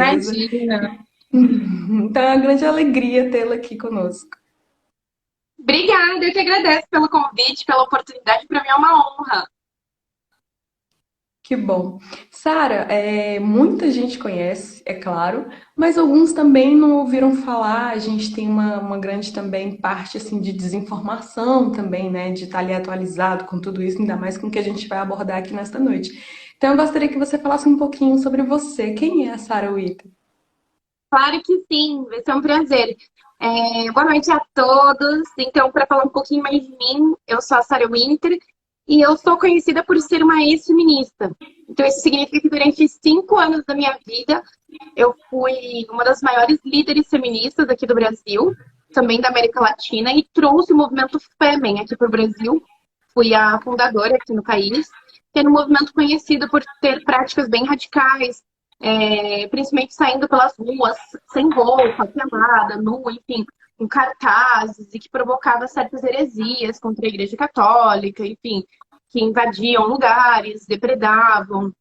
certeza. Imagina. Então é uma grande alegria tê-la aqui conosco. Obrigada, eu que agradeço pelo convite, pela oportunidade. Para mim é uma honra. Que bom. Sara, muita gente conhece, é claro, mas alguns também não ouviram falar. A gente tem uma grande também parte assim de desinformação também, né? De estar ali atualizado com tudo isso, ainda mais com o que a gente vai abordar aqui nesta noite. Então eu gostaria que você falasse um pouquinho sobre você. Quem é a Sara Witter? Claro que sim, vai ser um prazer. Boa noite a todos. Então, para falar um pouquinho mais de mim, eu sou a Sarah Winter e eu sou conhecida por ser uma ex-feminista. Então, isso significa que durante 5 anos da minha vida, eu fui uma das maiores líderes feministas aqui do Brasil, também da América Latina, e trouxe o movimento Fêmen aqui para o Brasil. Fui a fundadora aqui no país, que era um movimento conhecido por ter práticas bem radicais, principalmente saindo pelas ruas sem roupa, pelada, nua, enfim, com cartazes, e que provocava certas heresias contra a Igreja Católica, enfim, que invadiam lugares, depredavam.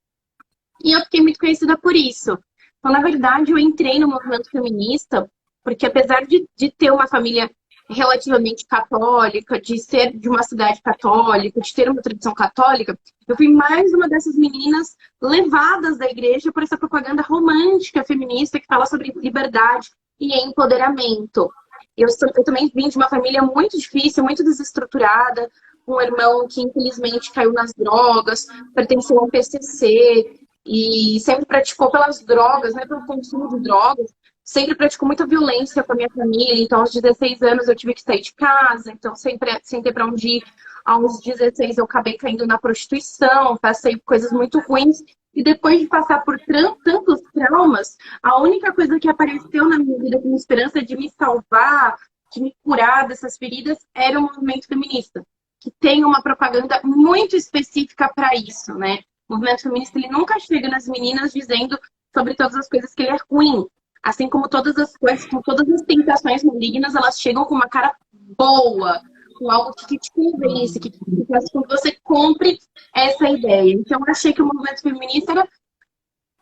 E eu fiquei muito conhecida por isso. Então, na verdade, eu entrei no movimento feminista porque, apesar de ter uma família relativamente católica, de ser de uma cidade católica, de ter uma tradição católica, eu fui mais uma dessas meninas levadas da igreja por essa propaganda romântica feminista que fala sobre liberdade e empoderamento. Eu também vim de uma família muito difícil, muito desestruturada, um irmão que infelizmente caiu nas drogas, pertenceu ao PCC, e sempre praticou pelas drogas, né, pelo consumo de drogas, sempre praticou muita violência com a minha família. Então, aos 16 anos eu tive que sair de casa, então sempre sem ter para onde ir. Aos 16 eu acabei caindo na prostituição, passei por coisas muito ruins. E depois de passar por tantos traumas, a única coisa que apareceu na minha vida com esperança de me salvar, de me curar dessas feridas, era o movimento feminista, que tem uma propaganda muito específica para isso, né? O movimento feminista ele nunca chega nas meninas dizendo sobre todas as coisas que ele é ruim. Assim como todas as coisas, com todas as tentações malignas, elas chegam com uma cara boa, com algo que te convence, que faz com que você compre essa ideia. Então, eu achei que o movimento feminista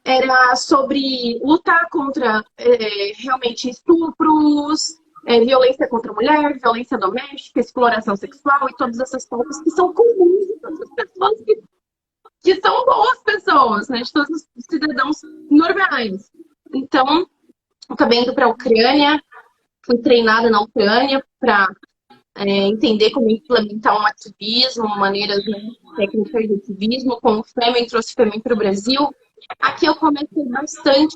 era sobre lutar contra realmente estupros, violência contra a mulher, violência doméstica, exploração sexual e todas essas pautas que são comuns de todas as pessoas que são boas pessoas, né? De todos os cidadãos normais. Então, eu acabei indo para a Ucrânia, fui treinada na Ucrânia para entender como implementar um ativismo, maneiras, né, técnicas de ativismo, como o Fêmen trouxe Fêmen para o Brasil. Aqui eu comecei bastante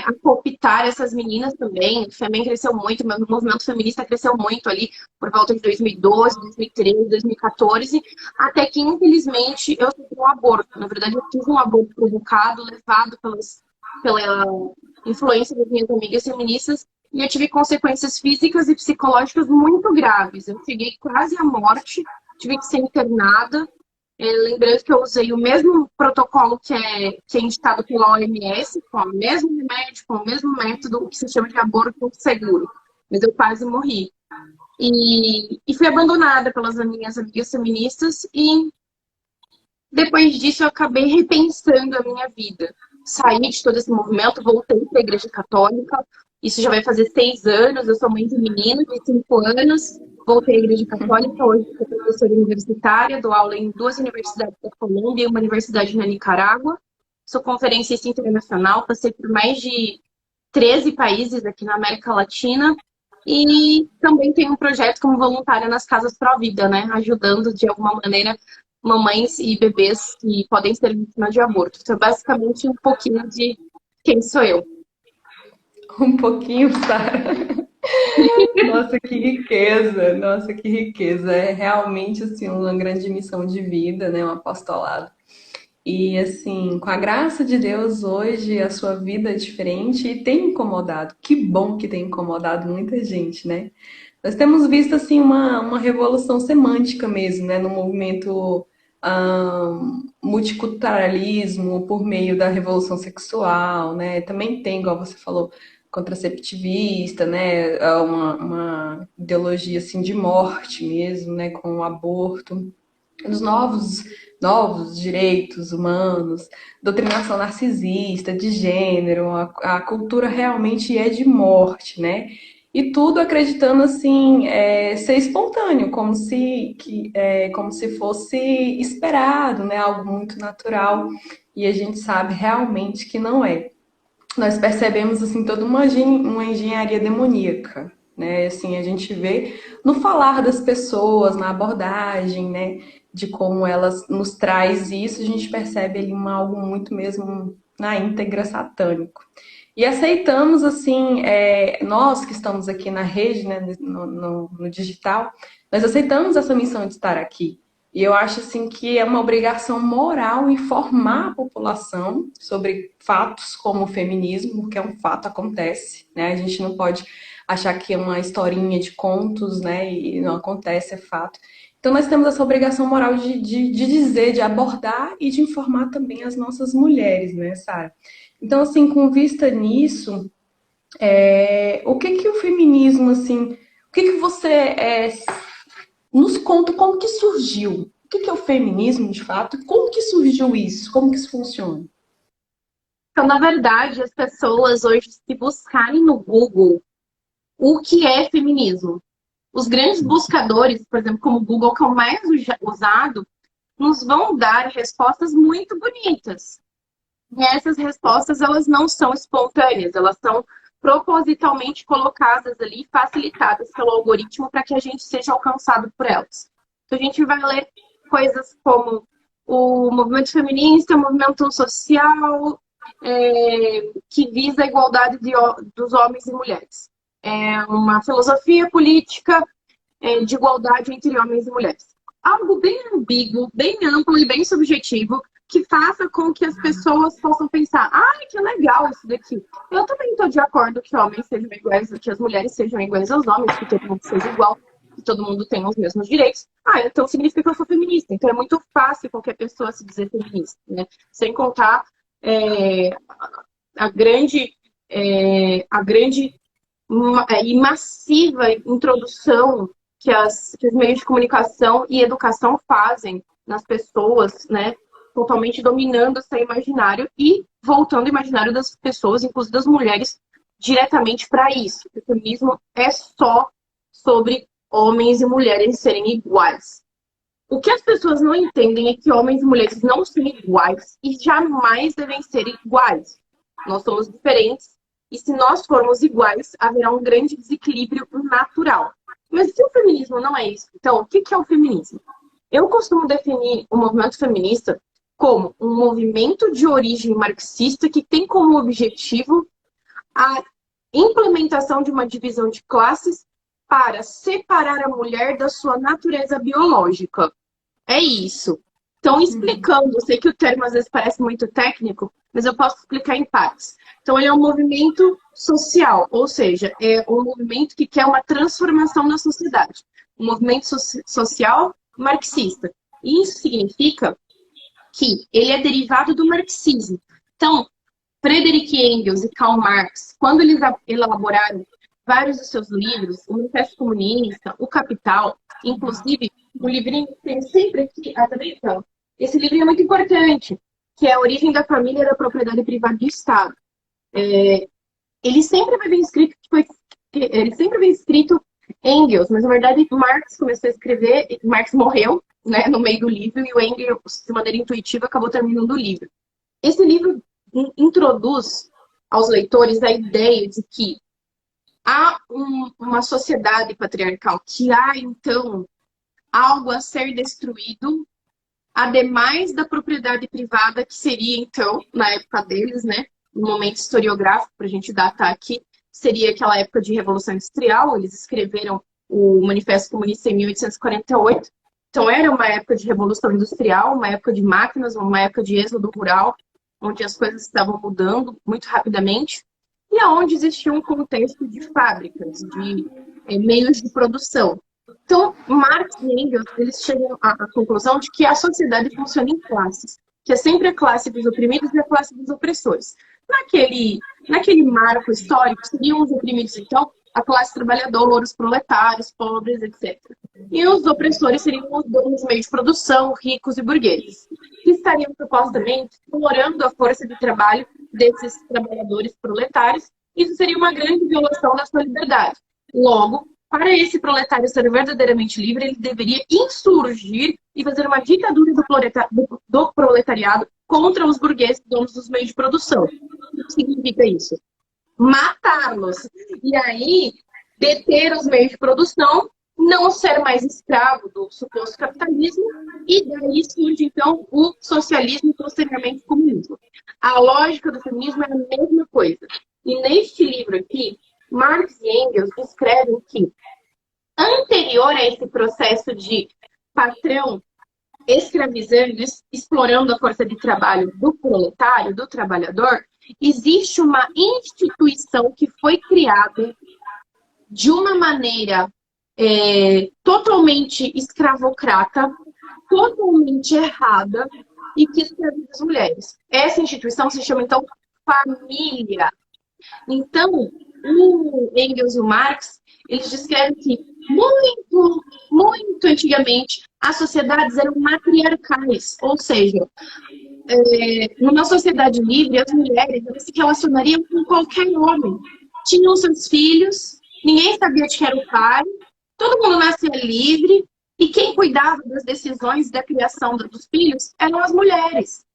a cooptar essas meninas também. O Fêmen cresceu muito, meu movimento feminista cresceu muito ali por volta de 2012, 2013, 2014, até que, infelizmente, eu sofri um aborto. Na verdade, eu tive um aborto provocado, levado pela influência das minhas amigas feministas, e eu tive consequências físicas e psicológicas muito graves. Eu cheguei quase à morte, tive que ser internada. Lembrando que eu usei o mesmo protocolo que é indicado pela OMS, com o mesmo remédio, com o mesmo método que se chama de aborto seguro. Mas eu quase morri. E fui abandonada pelas minhas amigas feministas e depois disso, eu acabei repensando a minha vida. Saí de todo esse movimento, voltei para a Igreja Católica. Isso já vai fazer 6 anos. Eu sou mãe de um menino de 5 anos. Voltei à Igreja Católica. Hoje sou professora universitária, dou aula em 2 universidades da Colômbia e uma universidade na Nicarágua. Sou conferencista internacional, passei por mais de 13 países aqui na América Latina. E também tenho um projeto como voluntária nas Casas Pró-Vida, né? Ajudando de alguma maneira mamães e bebês que podem ser vítimas de aborto. Então, basicamente, um pouquinho de quem sou eu. Um pouquinho, Sara. Nossa, que riqueza! Nossa, que riqueza! É realmente assim uma grande missão de vida, né? Um apostolado. E assim, com a graça de Deus, hoje a sua vida é diferente e tem incomodado. Que bom que tem incomodado muita gente, né? Nós temos visto assim uma revolução semântica mesmo, né? No movimento multiculturalismo por meio da revolução sexual, né? Também tem, igual você falou, contraceptivista, né? Uma ideologia assim de morte mesmo, né? Com o aborto. dos novos direitos humanos, doutrinação narcisista, de gênero, a cultura realmente é de morte, né? E tudo acreditando assim, ser espontâneo, como se fosse esperado, né? Algo muito natural. E a gente sabe realmente que não é. Nós percebemos assim toda uma engenharia demoníaca, né? Assim, a gente vê no falar das pessoas, na abordagem, né, de como elas nos traz isso, a gente percebe ali algo muito mesmo na íntegra satânico. E aceitamos, assim, nós que estamos aqui na rede, né, no digital, nós aceitamos essa missão de estar aqui. E eu acho assim que é uma obrigação moral informar a população sobre fatos como o feminismo, porque é um fato, acontece, né? A gente não pode achar que é uma historinha de contos, né? E não acontece, é fato. Então nós temos essa obrigação moral de dizer, de abordar e de informar também as nossas mulheres, né, Sara? Então, assim, com vista nisso, o que que o feminismo, assim, o que que você nos conta como que surgiu. O que é o feminismo, de fato? Como que surgiu isso? Como que isso funciona? Então, na verdade, as pessoas hoje, se buscarem no Google o que é feminismo, os grandes buscadores, por exemplo, como o Google, que é o mais usado, nos vão dar respostas muito bonitas. E essas respostas, elas não são espontâneas, elas são propositalmente colocadas ali, facilitadas pelo algoritmo para que a gente seja alcançado por elas. Então, a gente vai ler coisas como o movimento feminista, o movimento social, que visa a igualdade dos homens e mulheres. É uma filosofia política de igualdade entre homens e mulheres. Algo bem ambíguo, bem amplo e bem subjetivo, que faça com que as pessoas possam pensar: ai, que legal isso daqui. Eu também estou de acordo que homens sejam iguais, que as mulheres sejam iguais aos homens, que todo mundo seja igual, que todo mundo tenha os mesmos direitos. Ah, então significa que eu sou feminista. Então é muito fácil qualquer pessoa se dizer feminista, né? Sem contar é, a grande e massiva introdução que os meios de comunicação e educação fazem nas pessoas, né? Totalmente dominando esse imaginário e voltando o imaginário das pessoas, inclusive das mulheres, diretamente para isso. O feminismo é só sobre homens e mulheres serem iguais. O que as pessoas não entendem é que homens e mulheres não são iguais e jamais devem ser iguais. Nós somos diferentes e se nós formos iguais, haverá um grande desequilíbrio natural. Mas se o feminismo não é isso, então o que é o feminismo? Eu costumo definir o movimento feminista como um movimento de origem marxista que tem como objetivo a implementação de uma divisão de classes para separar a mulher da sua natureza biológica. É isso. Então, explicando, eu sei que o termo às vezes parece muito técnico, mas eu posso explicar em partes. Então, ele é um movimento social, ou seja, é um movimento que quer uma transformação na sociedade. Um movimento social marxista. Isso significa que ele é derivado do marxismo. Então, Friedrich Engels e Karl Marx, quando eles elaboraram vários dos seus livros, o Manifesto Comunista, o Capital, inclusive o livrinho que tem sempre aqui, então, esse livro é muito importante, que é A Origem da Família e da Propriedade Privada do Estado. Ele sempre vai bem escrito, ele sempre vem escrito Engels, mas na verdade Marx começou a escrever, Marx morreu, né, no meio do livro, e o Engels, de maneira intuitiva, acabou terminando o livro. Esse livro introduz aos leitores a ideia de que há uma sociedade patriarcal, que há, então, algo a ser destruído, ademais da propriedade privada, que seria, então, na época deles, né, no momento historiográfico, para a gente datar aqui, seria aquela época de Revolução Industrial. Eles escreveram o Manifesto Comunista em 1848. Então, era uma época de Revolução Industrial, uma época de máquinas, uma época de êxodo rural, onde as coisas estavam mudando muito rapidamente, e aonde existia um contexto de fábricas, de meios de produção. Então, Marx e Engels, eles chegam à conclusão de que a sociedade funciona em classes, que é sempre a classe dos oprimidos e a classe dos opressores. Naquele marco histórico, seriam os oprimidos, então, a classe trabalhadora, os proletários, pobres, etc. E os opressores seriam os donos de meio de produção, ricos e burgueses, que estariam supostamente explorando a força de trabalho desses trabalhadores proletários. Isso seria uma grande violação da sua liberdade. Logo, para esse proletário ser verdadeiramente livre, ele deveria insurgir e fazer uma ditadura do proletariado contra os burgueses donos dos meios de produção. O que significa isso? Matá-los. E aí, deter os meios de produção, não ser mais escravo do suposto capitalismo, e daí surge, então, o socialismo e, posteriormente, o comunismo. A lógica do feminismo é a mesma coisa. E neste livro aqui, Marx e Engels descrevem que, anterior a esse processo de patrão escravizando, explorando a força de trabalho do proletário, do trabalhador, existe uma instituição que foi criada de uma maneira totalmente escravocrata, totalmente errada e que escraviza as mulheres. Essa instituição se chama, então, família. Então, o Engels e o Marx, eles descrevem que muito, muito antigamente as sociedades eram matriarcais, ou seja, numa sociedade livre, as mulheres se relacionariam com qualquer homem. Tinham seus filhos, ninguém sabia de quem era o pai, todo mundo nascia livre, e quem cuidava das decisões da criação dos filhos eram as mulheres.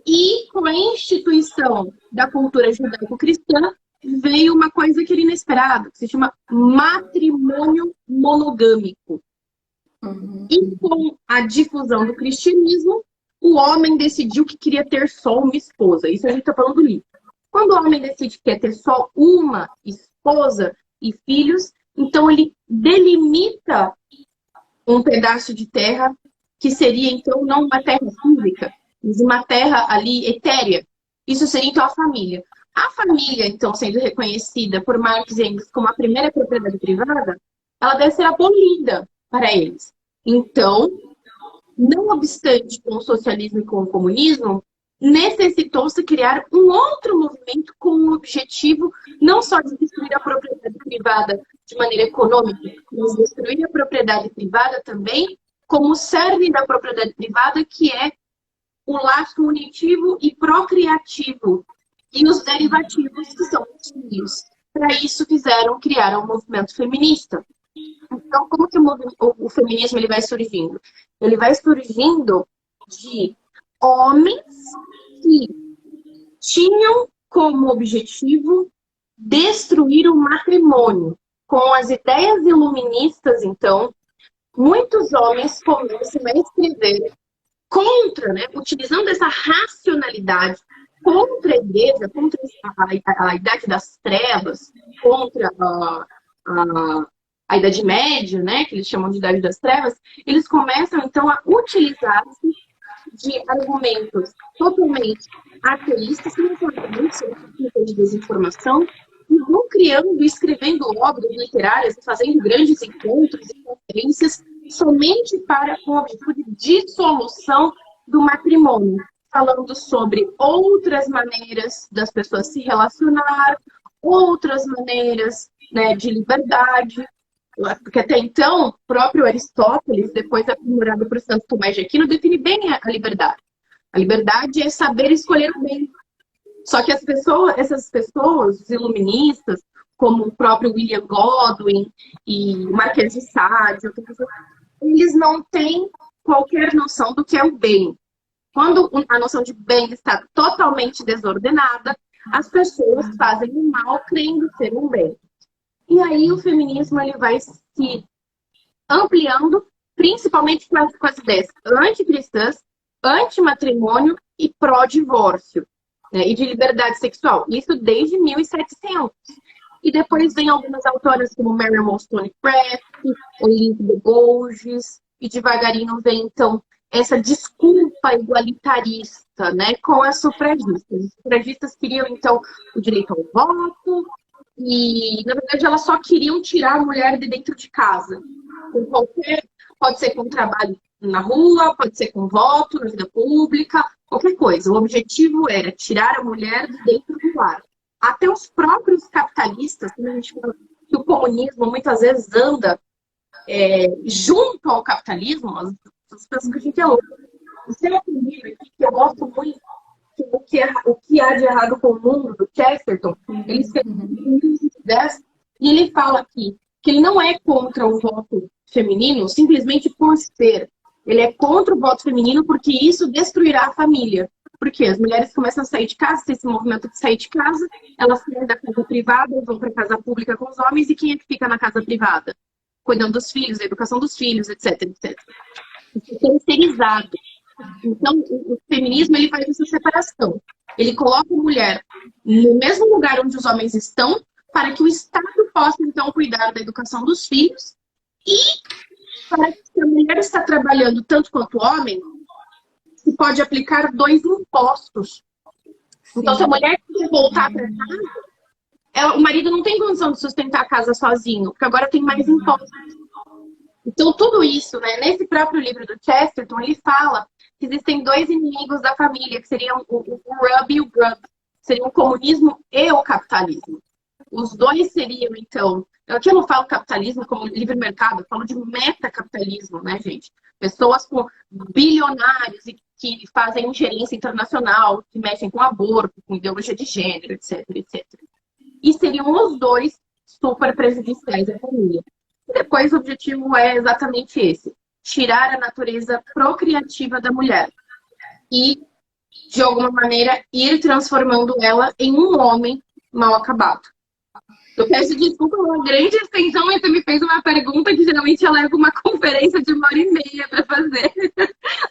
E com a instituição da cultura judaico-cristã, veio uma coisa que era inesperada, que se chama matrimônio monogâmico. E com a difusão do cristianismo, o homem decidiu que queria ter só uma esposa. Isso a gente está falando do livro. Quando o homem decide que quer ter só uma esposa e filhos, então ele delimita um pedaço de terra que seria, então, não uma terra física, mas uma terra ali etérea. Isso seria, então, a família. A família, então, sendo reconhecida por Marx e Engels como a primeira propriedade privada, ela deve ser abolida para eles. Então, não obstante com o socialismo e com o comunismo, necessitou-se criar um outro movimento com o objetivo não só de destruir a propriedade privada de maneira econômica, mas destruir a propriedade privada também como cerne da propriedade privada, que é o laço unitivo e procriativo, e os derivativos, que são os filhos. Para isso, criaram um movimento feminista. Então, como que o feminismo ele vai surgindo? Ele vai surgindo de homens que tinham como objetivo destruir o matrimônio. Com as ideias iluministas, então, muitos homens começam a escrever contra, né, utilizando essa racionalidade, contra a igreja, contra a Idade das Trevas, contra a Idade Média, né, que eles chamam de Idade das Trevas, eles começam, então, a utilizar-se de argumentos totalmente ateístas, que não são argumentos, são de desinformação, e vão criando e escrevendo obras literárias, fazendo grandes encontros e conferências, somente com o objetivo de dissolução do matrimônio, falando sobre outras maneiras das pessoas se relacionar, outras maneiras, né, de liberdade, porque até então, o próprio Aristóteles, depois aprimorado por Santo Tomás de Aquino, define bem a liberdade. A liberdade é saber escolher o bem. Só que essas pessoas, os iluministas, como o próprio William Godwin e o Marquês de Sade, eles não têm qualquer noção do que é o bem. Quando a noção de bem está totalmente desordenada, as pessoas fazem o mal crendo ser um bem. E aí o feminismo ele vai se ampliando, principalmente com as ideias anticristãs, antimatrimônio e pró-divórcio, né, e de liberdade sexual. Isso desde 1700. E depois vem algumas autoras como Mary Wollstonecraft, Olympe de Gouges, e devagarinho vem, então, essa desculpa igualitarista, né, com as sufragistas. Os sufragistas queriam, então, o direito ao voto, e, na verdade, elas só queriam tirar a mulher de dentro de casa. Pode ser com trabalho na rua, pode ser com voto na vida pública, qualquer coisa. O objetivo era tirar a mulher de dentro do lar. Até os próprios capitalistas, quando a gente fala que o comunismo muitas vezes anda junto ao capitalismo, as pessoas que a gente é louco. Tem um livro aqui que eu gosto muito, o que há de errado com o mundo, do Chesterton. Ele escreveu em 2010 e ele fala aqui que ele não é contra o voto feminino simplesmente por ser. Ele é contra o voto feminino porque isso destruirá a família. Porque as mulheres começam a sair de casa, tem esse movimento de sair de casa, elas saem da casa privada, vão para a casa pública com os homens, e quem é que fica na casa privada? Cuidando dos filhos, da educação dos filhos, etc, etc. Isso é terceirizado. Então, o feminismo, ele faz essa separação. Ele coloca a mulher no mesmo lugar onde os homens estão, para que o Estado possa, então, cuidar da educação dos filhos, e para que, se a mulher está trabalhando tanto quanto o homem, se pode aplicar 2 impostos. Sim. Então, se a mulher quiser voltar para casa, o marido não tem condição de sustentar a casa sozinho, porque agora tem mais impostos. Então, tudo isso, né? Nesse próprio livro do Chesterton, ele fala que existem 2 inimigos da família, que seriam o rub e o grub. Seriam o comunismo e o capitalismo. Os 2 seriam, então... Aqui eu não falo capitalismo como livre mercado, eu falo de metacapitalismo, né, gente? Pessoas com bilionários e que fazem ingerência internacional, que mexem com aborto, com ideologia de gênero, etc, etc. E seriam os 2 super prejudiciais à família. E depois o objetivo é exatamente esse: tirar a natureza procriativa da mulher e, de alguma maneira, ir transformando ela em um homem mal acabado. Eu peço desculpa uma grande extensão, mas você me fez uma pergunta que geralmente eu levo uma conferência de 1h30 para fazer.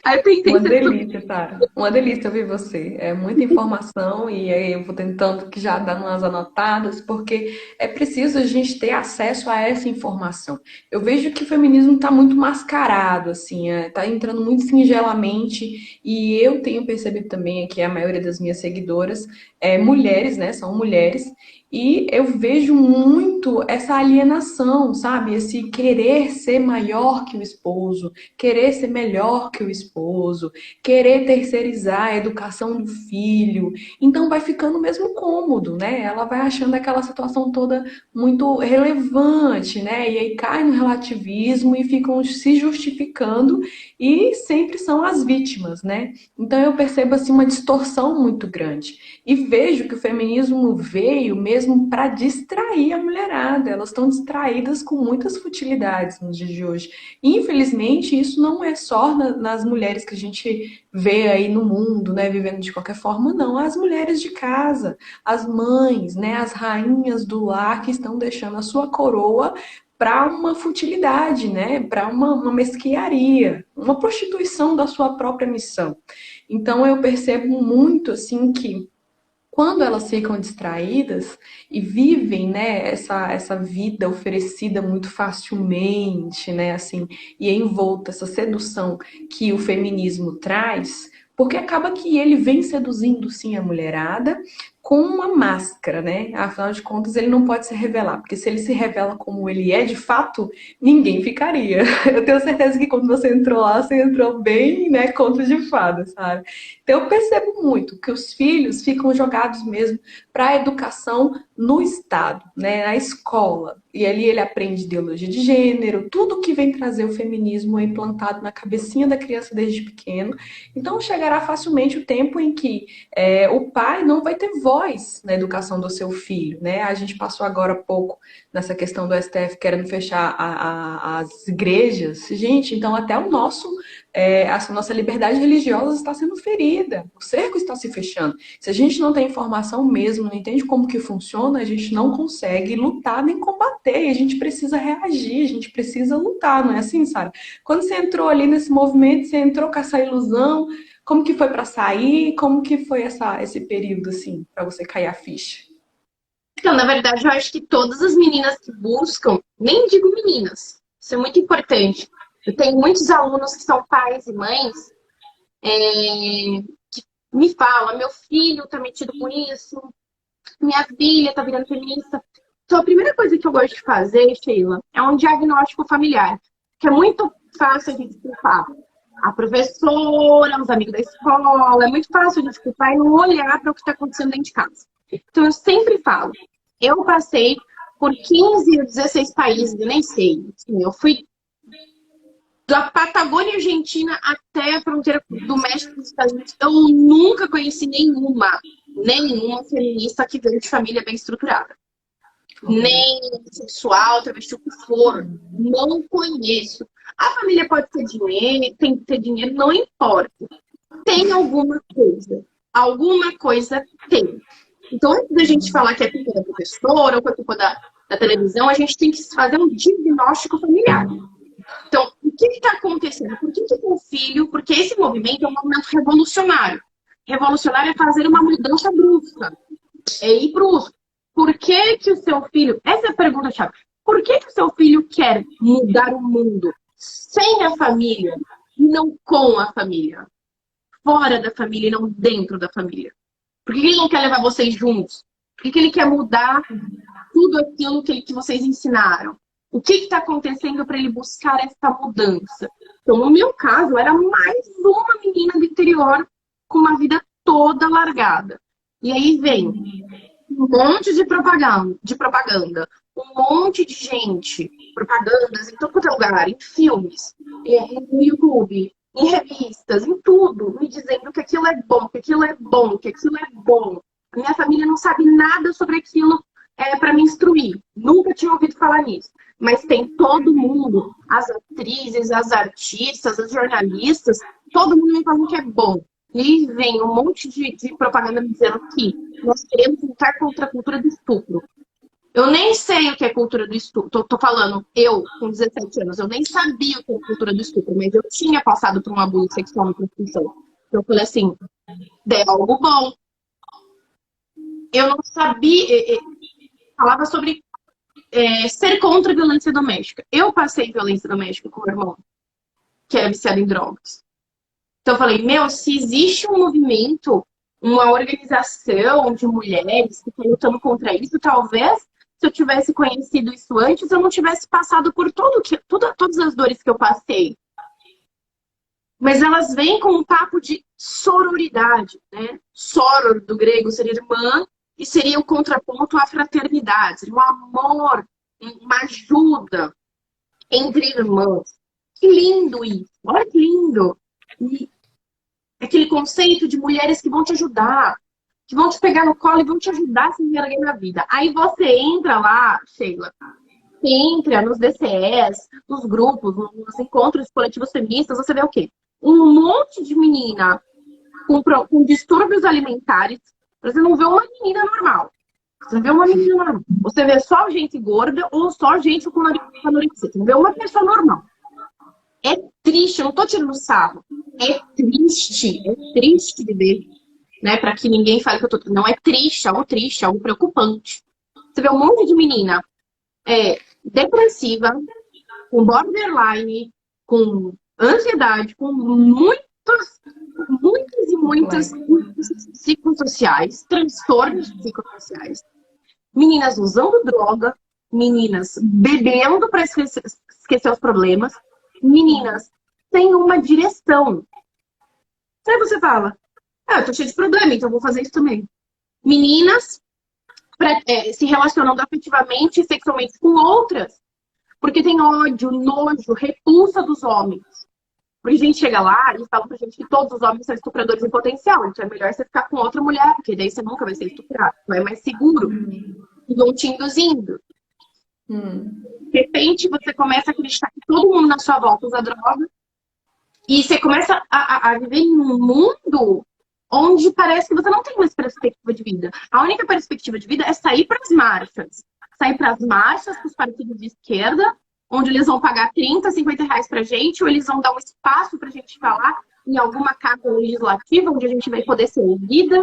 Aí eu pensei... Uma delícia, Sara. Uma delícia ouvir você. É muita informação e aí eu vou tentando que já dar umas anotadas, porque é preciso a gente ter acesso a essa informação. Eu vejo que o feminismo está muito mascarado, assim, está entrando muito singelamente, e eu tenho percebido também que a maioria das minhas seguidoras mulheres, né? São mulheres. E eu vejo muito essa alienação, sabe? Esse querer ser maior que o esposo, querer ser melhor que o esposo, querer terceirizar a educação do filho. Então vai ficando mesmo cômodo, né? Ela vai achando aquela situação toda muito relevante, né? E aí cai no relativismo e ficam se justificando e sempre são as vítimas, né? Então eu percebo assim uma distorção muito grande. E vejo que o feminismo veio mesmo para distrair a mulherada. Elas estão distraídas com muitas futilidades nos dias de hoje. Infelizmente, isso não é só nas mulheres que a gente vê aí no mundo, né, vivendo de qualquer forma, não. As mulheres de casa, as mães, né, as rainhas do lar que estão deixando a sua coroa para uma futilidade, né, para uma mesquinharia, uma prostituição da sua própria missão. Então, eu percebo muito assim que quando elas ficam distraídas e vivem, né, essa vida oferecida muito facilmente, né, assim, e envolta essa sedução que o feminismo traz, porque acaba que ele vem seduzindo, sim, a mulherada com uma máscara, né? Afinal de contas, ele não pode se revelar, porque se ele se revela como ele é de fato, ninguém ficaria. Eu tenho certeza que quando você entrou lá, você entrou bem, né, conto de fada, sabe? Então eu percebo muito que os filhos ficam jogados mesmo para a educação no Estado, né, na escola. E ali ele aprende ideologia de gênero, tudo que vem trazer o feminismo é implantado na cabecinha da criança desde pequeno. Então chegará facilmente o tempo em que o pai não vai ter voz na educação do seu filho, né? A gente passou agora há pouco nessa questão do STF querendo fechar as igrejas. Gente, então até o nosso... a nossa liberdade religiosa está sendo ferida, o cerco está se fechando. Se a gente não tem informação mesmo, não entende como que funciona, a gente não consegue lutar nem combater, a gente precisa reagir, a gente precisa lutar, não é assim, Sara? Quando você entrou ali nesse movimento, você entrou com essa ilusão, como que foi para sair, como que foi esse período, assim, para você cair a ficha? Então, na verdade, eu acho que todas as meninas que buscam, nem digo meninas, isso é muito importante. Eu tenho muitos alunos que são pais e mães que me falam: meu filho tá metido com isso, minha filha tá virando feminista. Então, a primeira coisa que eu gosto de fazer, Sheila, é um diagnóstico familiar, que é muito fácil a gente explicar. A professora, os amigos da escola, é muito fácil de explicar e não olhar para o que está acontecendo dentro de casa. Então, eu sempre falo, eu passei por 15 ou 16 países, eu nem sei. Assim, eu fui Da Patagônia Argentina até a fronteira do México dos Estados Unidos, eu nunca conheci nenhuma feminista que veio de família bem estruturada. Nem sexual, travesti, o que for. Não conheço. A família pode ter dinheiro, tem que ter dinheiro, não importa. Tem alguma coisa. Alguma coisa tem. Então, antes da gente falar que é culpa da professora ou que é culpa da televisão, a gente tem que fazer um diagnóstico familiar. Então, o que está acontecendo? Por que o filho... Porque esse movimento é um movimento revolucionário. Revolucionário é fazer uma mudança brusca. É ir brusco. Por que o seu filho... Essa é a pergunta-chave. Por que o seu filho quer mudar o mundo sem a família e não com a família? Fora da família e não dentro da família. Por que ele não quer levar vocês juntos? Por que ele quer mudar tudo aquilo que vocês ensinaram? O que está acontecendo para ele buscar essa mudança? Então, no meu caso, eu era mais uma menina do interior com uma vida toda largada. E aí vem um monte de propaganda, um monte de gente, propagandas em todo quanto é lugar, em filmes, no YouTube, em revistas, em tudo, me dizendo que aquilo é bom, que aquilo é bom, que aquilo é bom. A minha família não sabe nada sobre aquilo para me instruir. Nunca tinha ouvido falar nisso. Mas tem todo mundo, as atrizes, as artistas, as jornalistas, todo mundo me falando que é bom. E vem um monte de propaganda me dizendo que nós queremos lutar contra a cultura do estupro. Eu nem sei o que é cultura do estupro. Tô falando, eu, com 17 anos, eu nem sabia o que é cultura do estupro, mas eu tinha passado por um abuso sexual na prostituição. Eu falei assim, é algo bom. Eu não sabia... Falava sobre ser contra a violência doméstica. Eu passei violência doméstica com o meu irmão, que era viciado em drogas. Então eu falei, se existe um movimento, uma organização de mulheres que estão lutando contra isso, talvez se eu tivesse conhecido isso antes, eu não tivesse passado por todas as dores que eu passei. Mas elas vêm com um papo de sororidade, né? Soror, do grego, seria irmã, e seria o contraponto à fraternidade, seria um amor, uma ajuda entre irmãos. Que lindo isso! Olha que lindo! E aquele conceito de mulheres que vão te ajudar, que vão te pegar no colo e vão te ajudar a se reerguer na vida. Aí você entra lá, Sheila, você entra nos DCS, nos grupos, nos encontros coletivos feministas, você vê o quê? Um monte de menina com distúrbios alimentares. Você não vê uma menina normal. Você vê uma menina normal. Você vê só gente gorda ou só gente com anorexia. Você não vê uma pessoa normal. É triste, eu não tô tirando sarro. É triste de ver. Né? Pra que ninguém fale que eu tô... Não, é triste, algo preocupante. Você vê um monte de menina depressiva, com borderline, com ansiedade, com muitas psicossociais, transtornos psicossociais. Meninas usando droga, meninas bebendo para esquecer os problemas, meninas sem uma direção. Aí você fala, eu tô cheia de problema, então vou fazer isso também. Meninas se relacionando afetivamente e sexualmente com outras, porque tem ódio, nojo, repulsa dos homens. Porque a gente chega lá e fala pra gente que todos os homens são estupradores em potencial. Então é melhor você ficar com outra mulher, porque daí você nunca vai ser estuprado. Não é mais seguro. E vão te induzindo. De repente, você começa a acreditar que todo mundo na sua volta usa droga. E você começa a viver em um mundo onde parece que você não tem mais perspectiva de vida. A única perspectiva de vida é sair para as marchas. Sair para as marchas, para os partidos de esquerda, onde eles vão pagar 30, 50 reais pra gente, ou eles vão dar um espaço pra gente falar em alguma casa legislativa, onde a gente vai poder ser ouvida.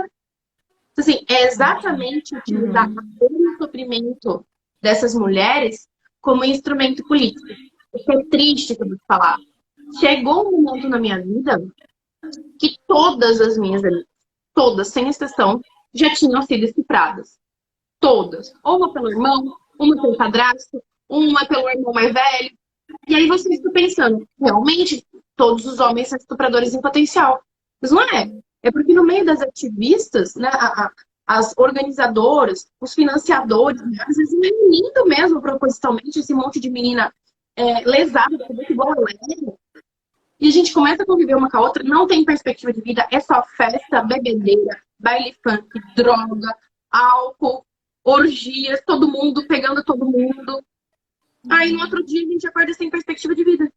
Então, assim, é exatamente utilizar a dor e o sofrimento dessas mulheres como instrumento político. Isso é triste que eu vou te falar. Chegou um momento na minha vida que todas as minhas amigas, todas, sem exceção, já tinham sido estupradas. Todas. Ou uma pelo irmão, uma pelo padrasto, uma pelo irmão mais velho. E aí você fica pensando, realmente, todos os homens são estupradores em potencial. Mas não é. É porque no meio das ativistas, né, as organizadoras, os financiadores, né, às vezes é lindo mesmo, propositalmente, esse monte de menina lesada, igual ela é. E a gente começa a conviver uma com a outra, não tem perspectiva de vida, é só festa, bebedeira, baile funk, droga, álcool, orgias, todo mundo pegando todo mundo. Aí no outro dia a gente acorda sem perspectiva de vida.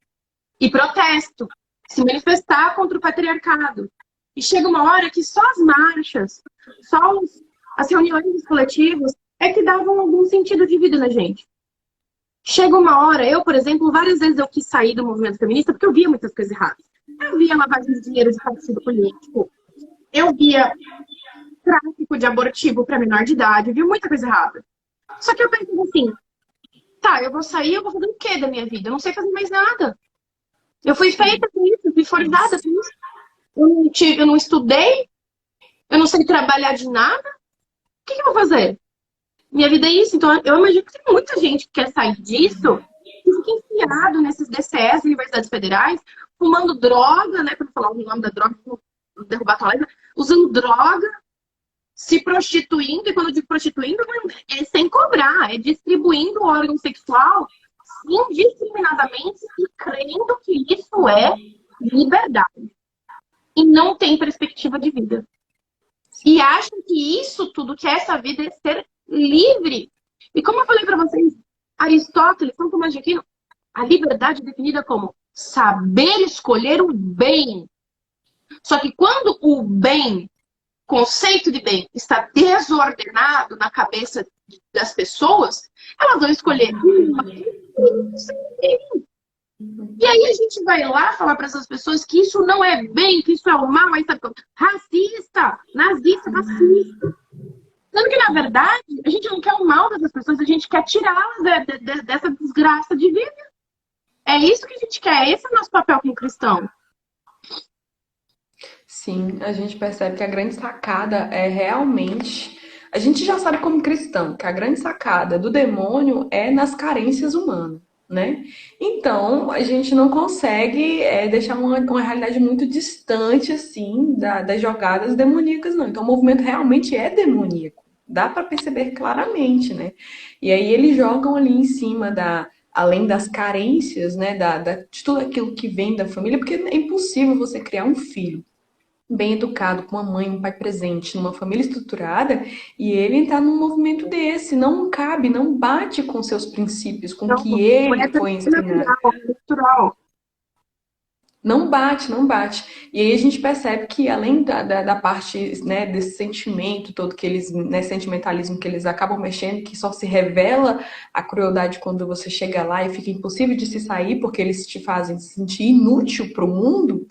E protesto, se manifestar contra o patriarcado. E chega uma hora que só as marchas, só as reuniões dos coletivos é que davam algum sentido de vida na gente. Chega uma hora, eu, por exemplo, várias vezes eu quis sair do movimento feminista porque eu via muitas coisas erradas. Eu via lavagem de dinheiro de partido político, eu via tráfico de abortivo para menor de idade, eu via muita coisa errada. Só que eu pensei assim, tá, eu vou sair, eu vou fazer o quê da minha vida? Eu não sei fazer mais nada. Eu fui feita com isso, eu fui forjada com isso. Eu não estudei, eu não sei trabalhar de nada. O que eu vou fazer? Minha vida é isso. Então, eu imagino que tem muita gente que quer sair disso e fica enfiado nesses DCS, universidades federais, fumando droga, né? Para não falar o nome da droga, não derrubar a tua usando droga, se prostituindo, e quando eu digo prostituindo, é sem cobrar, é distribuindo o órgão sexual indiscriminadamente e crendo que isso é liberdade. E não tem perspectiva de vida. E acham que isso tudo, que essa vida é ser livre. E como eu falei para vocês, Aristóteles, São Tomás de Aquino, a liberdade é definida como saber escolher o bem. Só que quando o bem, conceito de bem, está desordenado na cabeça das pessoas, elas vão escolher e aí a gente vai lá falar para essas pessoas que isso não é bem, que isso é o mal, aí sabe como? Racista, nazista, racista. Sendo que, na verdade, a gente não quer o mal dessas pessoas, a gente quer tirá-las dessa desgraça de vida. É isso que a gente quer, esse é o nosso papel como cristão. Sim, a gente percebe que a grande sacada é realmente. A gente já sabe como cristão que a grande sacada do demônio é nas carências humanas, né? Então, a gente não consegue deixar uma realidade muito distante, assim, das jogadas demoníacas, não. Então, o movimento realmente é demoníaco. Dá para perceber claramente, né? E aí eles jogam ali em cima além das carências, né, de tudo aquilo que vem da família, porque é impossível você criar um filho bem educado, com uma mãe, um pai presente, numa família estruturada, e ele está num movimento desse, não cabe, não bate com seus princípios, com o Então, que não ele é foi ensinado. natural, é natural. Não bate, não bate. E aí a gente percebe que além da parte, né, desse sentimento todo que eles, né, sentimentalismo que eles acabam mexendo, que só se revela a crueldade quando você chega lá e fica impossível de se sair porque eles te fazem se sentir inútil para o mundo.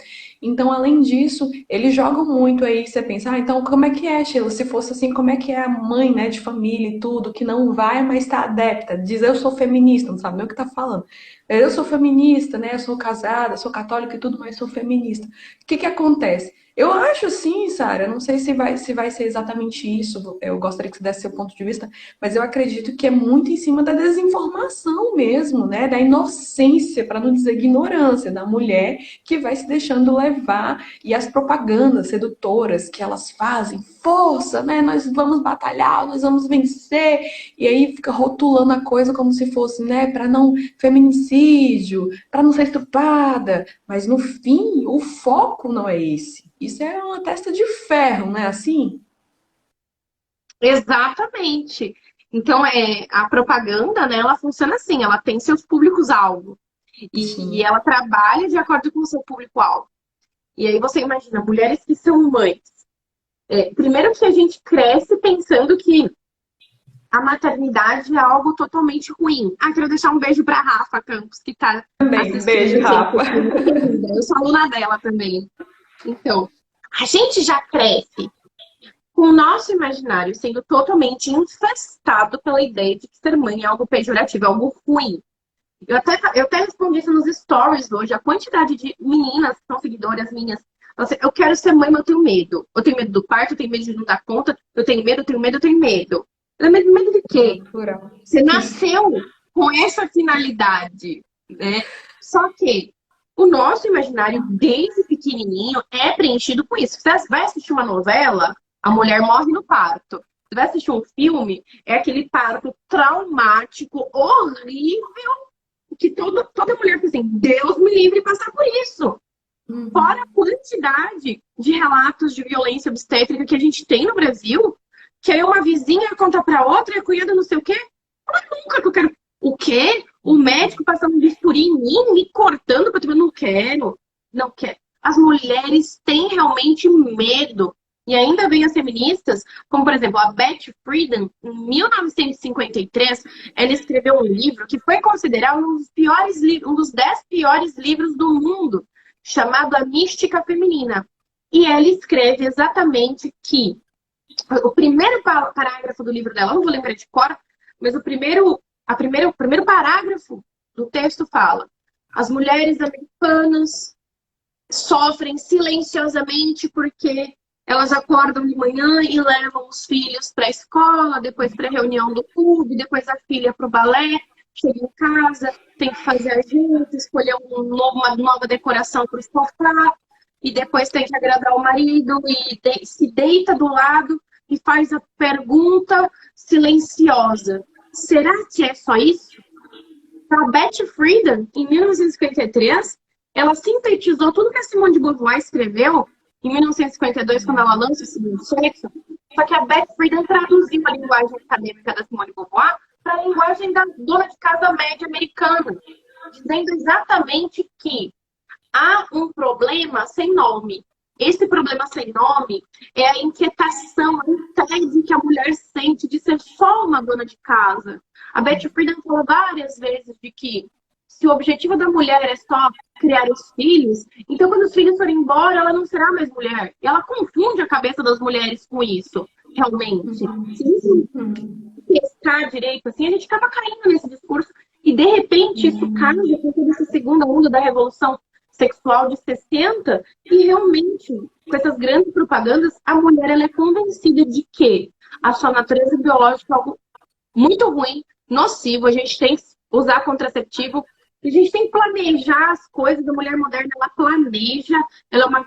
Então, além disso, eles jogam muito aí, você pensa, então como é que é, Sheila? Se fosse assim, como é que é a mãe, né, de família e tudo, que não vai, mas está adepta, diz eu sou feminista, não sabe nem o que tá falando. Eu sou feminista, né? Eu sou casada, sou católica e tudo, mas sou feminista. O que que acontece? Eu acho sim, Sara, não sei se vai ser exatamente isso, eu gostaria que você desse seu ponto de vista, mas eu acredito que é muito em cima da desinformação mesmo, né? Da inocência, para não dizer ignorância, da mulher que vai se deixando levar e as propagandas sedutoras que elas fazem, força, né? Nós vamos batalhar, nós vamos vencer, e aí fica rotulando a coisa como se fosse, né, para não feminicídio, para não ser estuprada, mas no fim o foco não é esse. Isso é uma testa de ferro, não é assim? Exatamente. Então, a propaganda, né, ela funciona assim, ela tem seus públicos-alvo. E Sim, ela trabalha de acordo com o seu público-alvo. E aí você imagina, mulheres que são mães. Primeiro que a gente cresce pensando que a maternidade é algo totalmente ruim. Ah, quero deixar um beijo para Rafa Campos, que está também. assistindo Beijo, a gente Rafa. aqui. Muito querida. Eu sou aluna dela também. Então, a gente já cresce com o nosso imaginário sendo totalmente infestado pela ideia de que ser mãe é algo pejorativo, é algo ruim. Eu até respondi isso nos stories hoje, a quantidade de meninas que são seguidoras minhas. Assim, eu quero ser mãe, mas eu tenho medo. Eu tenho medo do parto, eu tenho medo de não dar conta, eu tenho medo, eu tenho medo, eu tenho medo. Medo de quê? Natural. Você nasceu com essa finalidade, né? Só que o nosso imaginário, desde pequenininho, é preenchido com isso. Você vai assistir uma novela, a mulher morre no parto. Você vai assistir um filme, é aquele parto traumático, horrível, que toda mulher fala assim, Deus me livre de passar por isso. Fora a quantidade de relatos de violência obstétrica que a gente tem no Brasil, que aí uma vizinha conta pra outra e a cunhada não sei o quê. Mas nunca que eu quero. O quê? O médico passando um bisturi em mim, me cortando, porque eu não quero. Não quero. As mulheres têm realmente medo. E ainda vem as feministas, como por exemplo, a Beth Friedan, em 1953, ela escreveu um livro que foi considerado um dos 10 piores livros do mundo, chamado A Mística Feminina. E ela escreve exatamente que o primeiro parágrafo do livro dela, não vou lembrar de cor, mas o primeiro parágrafo do texto fala: as mulheres americanas sofrem silenciosamente porque elas acordam de manhã e levam os filhos para a escola, depois para a reunião do clube, depois a filha para o balé, chega em casa, tem que fazer a janta, escolher uma nova decoração para o sofá, e depois tem que agradar o marido e se deita do lado e faz a pergunta silenciosa: será que é só isso? A Beth Friedan, em 1953, ela sintetizou tudo que a Simone de Beauvoir escreveu em 1952, quando ela lança o Segundo Sexo, só que a Beth Friedan traduziu a linguagem acadêmica da Simone de Beauvoir para a linguagem da dona de casa média americana, dizendo exatamente que há um problema sem nome. Esse problema sem nome é a inquietação, a tese que a mulher sente de ser só uma dona de casa. A Beth Friedan falou várias vezes de que se o objetivo da mulher é só criar os filhos, então quando os filhos forem embora, ela não será mais mulher. E ela confunde a cabeça das mulheres com isso, realmente. Se isso testar direito, assim, a gente acaba caindo nesse discurso e, de repente, isso casa com toda essa segunda onda da Revolução Sexual de 60 e, realmente, com essas grandes propagandas, a mulher ela é convencida de que a sua natureza biológica é algo muito ruim, nocivo, a gente tem que usar contraceptivo. A gente tem que planejar as coisas. A mulher moderna, ela planeja. Ela é uma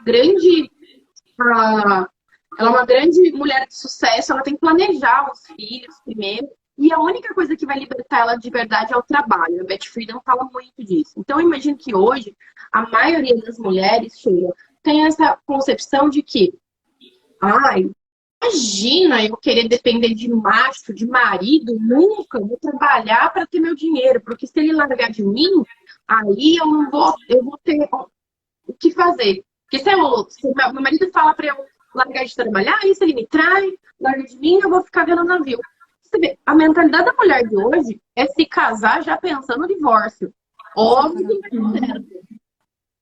grande mulher de sucesso. Ela tem que planejar os filhos primeiro. E a única coisa que vai libertar ela de verdade é o trabalho. A Beth Friedan fala muito disso. Então, eu imagino que hoje, a maioria das mulheres, Sheila, tem essa concepção de que imagina eu querer depender de macho, de marido, nunca vou trabalhar para ter meu dinheiro, porque se ele largar de mim, aí eu vou ter o que fazer. Porque se meu marido fala para eu largar de trabalhar, aí se ele me trai, larga de mim, eu vou ficar vendo navio. Você vê, a mentalidade da mulher de hoje é se casar já pensando no divórcio. Óbvio que não é certo.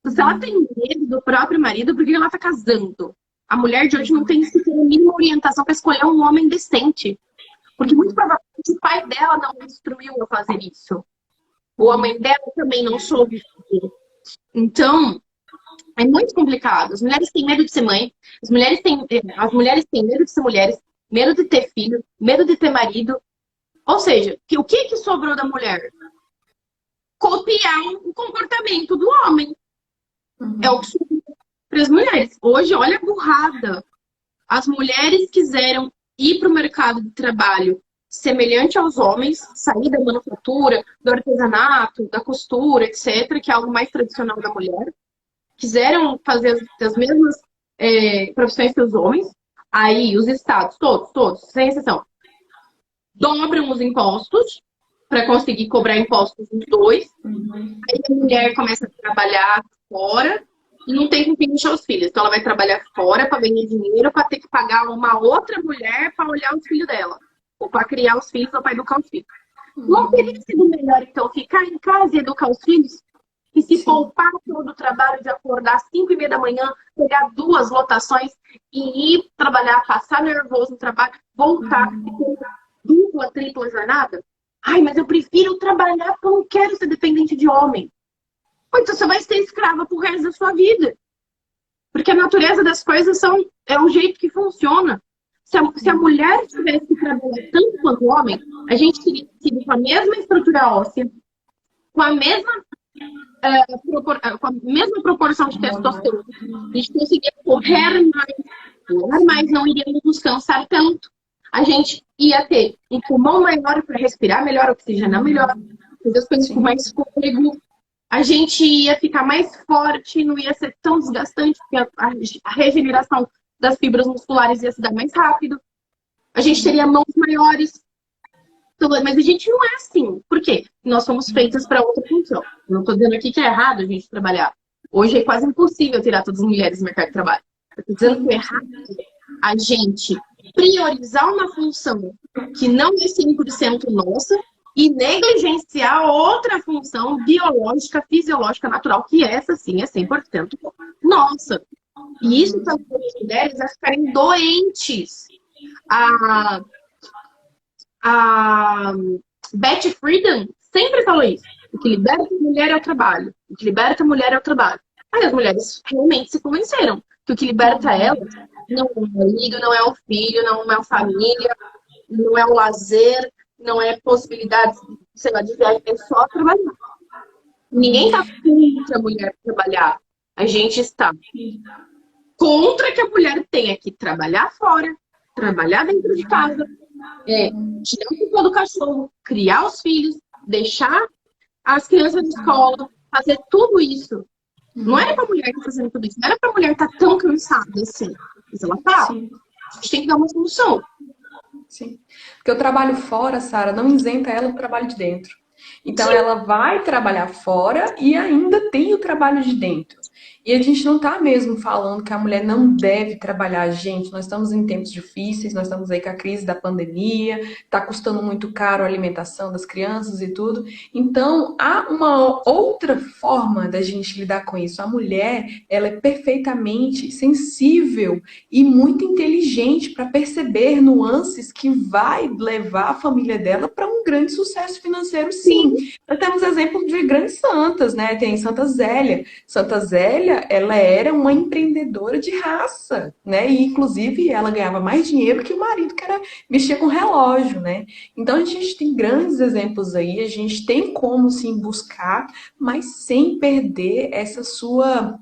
Se ela tem medo do próprio marido, por que ela está casando? A mulher de hoje não tem sequer a mínima orientação para escolher um homem decente. Porque muito provavelmente o pai dela não instruiu a fazer isso. O homem dela também não soube fazer. Então, é muito complicado. As mulheres têm medo de ser mãe. As mulheres têm medo de ser mulheres, medo de ter filho, medo de ter marido. Ou seja, o que sobrou da mulher? Copiar o comportamento do homem. É o que sobrou para as mulheres. Hoje, olha a burrada. As mulheres quiseram ir para o mercado de trabalho semelhante aos homens, sair da manufatura, do artesanato, da costura, etc., que é algo mais tradicional da mulher. Quiseram fazer as mesmas profissões que os homens. Aí, os estados, todos, sem exceção, dobram os impostos para conseguir cobrar impostos dos dois. Aí a mulher começa a trabalhar fora e não tem com quem deixar os filhos. Então ela vai trabalhar fora para ganhar dinheiro, para ter que pagar uma outra mulher para olhar os filhos dela. Ou para criar os filhos ou para educar os filhos. Não teria sido melhor, então, ficar em casa e educar os filhos? E se poupar todo o trabalho de acordar às 5h30 da manhã, pegar 2 lotações e ir trabalhar, passar nervoso no trabalho, voltar, dupla, tripla jornada? Ai, mas eu prefiro trabalhar porque eu não quero ser dependente de homem. Então você vai ser escrava pro resto da sua vida. Porque a natureza das coisas é o jeito que funciona. Se a mulher tivesse que trabalhar tanto quanto o homem, a gente teria sido com a mesma estrutura óssea, com a mesma proporção de testosterona. A gente conseguia correr mais, não iríamos nos cansar tanto. A gente ia ter um pulmão maior para respirar melhor, oxigenar melhor, fazer as coisas com mais fôlego. a gente ia ficar mais forte, não ia ser tão desgastante, porque a regeneração das fibras musculares ia se dar mais rápido. A gente teria mãos maiores. Mas a gente não é assim. Por quê? Nós somos feitas para outra função. Não estou dizendo aqui que é errado a gente trabalhar. Hoje é quase impossível tirar todas as mulheres do mercado de trabalho. Estou dizendo que o errado é a gente priorizar uma função que não é 100% nossa e negligenciar outra função biológica, fisiológica, natural, que essa sim é 100% nossa. E isso faz as mulheres a ficarem doentes. A Betty Friedan sempre falou isso. O que liberta a mulher é o trabalho. O que liberta a mulher é o trabalho. Aí as mulheres realmente se convenceram que o que liberta elas não é o marido, não é o filho, não é a família, não é o lazer, não é possibilidades, sei lá, de viagem, é só trabalhar. Ninguém está contra a mulher trabalhar. A gente está contra que a mulher tenha que trabalhar fora, trabalhar dentro de casa, tirar o cocô do cachorro, criar os filhos, deixar as crianças de escola, fazer tudo isso. Não era pra mulher estar fazendo tudo isso, não era pra mulher estar tão cansada assim. Mas ela tá. Sim. A gente tem que dar uma solução. Sim. Porque o trabalho fora, Sara, não isenta ela do trabalho de dentro. Então, Sim. ela vai trabalhar fora e ainda tem o trabalho de dentro. E a gente não está mesmo falando que a mulher não deve trabalhar. Gente, nós estamos em tempos difíceis, nós estamos aí com a crise da pandemia, está custando muito caro a alimentação das crianças e tudo. Então, há uma outra forma da gente lidar com isso. A mulher, ela é perfeitamente sensível e muito inteligente para perceber nuances que vai levar a família dela para um grande sucesso financeiro, sim. Nós temos exemplo de grandes santas, né? Tem Santa Zélia. Santa Zélia, ela era uma empreendedora de raça, né? E, inclusive, ela ganhava mais dinheiro que o marido, que era mexer com relógio, né? Então, a gente tem grandes exemplos aí, a gente tem como, sim, buscar, mas sem perder essa sua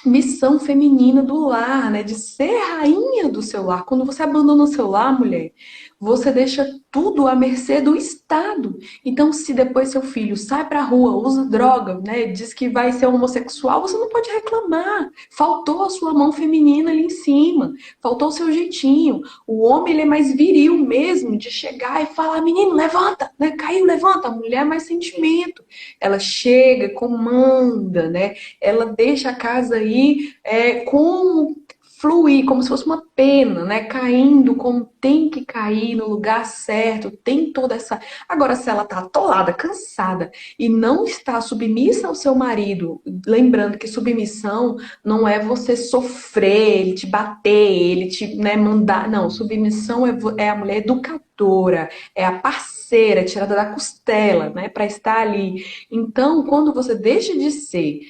missão feminina do lar, né? De ser rainha do seu lar. Quando você abandona o seu lar, mulher, você deixa tudo à mercê do Estado. Então, se depois seu filho sai pra rua, usa droga, né? Diz que vai ser homossexual, você não pode reclamar. Faltou a sua mão feminina ali em cima. Faltou o seu jeitinho. O homem, ele é mais viril mesmo, de chegar e falar, menino, levanta, né? Caiu, levanta. A mulher é mais sentimento. Ela chega, comanda, né? Ela deixa a casa aí como fluir, como se fosse uma pena, né? Caindo como tem que cair no lugar certo, tem toda essa. Agora, se ela tá atolada, cansada e não está submissa ao seu marido, lembrando que submissão não é você sofrer, ele te bater, ele te, né, mandar. Não, submissão é a mulher educadora, é a parceira, tirada da costela, né, para estar ali. Então, quando você deixa de ser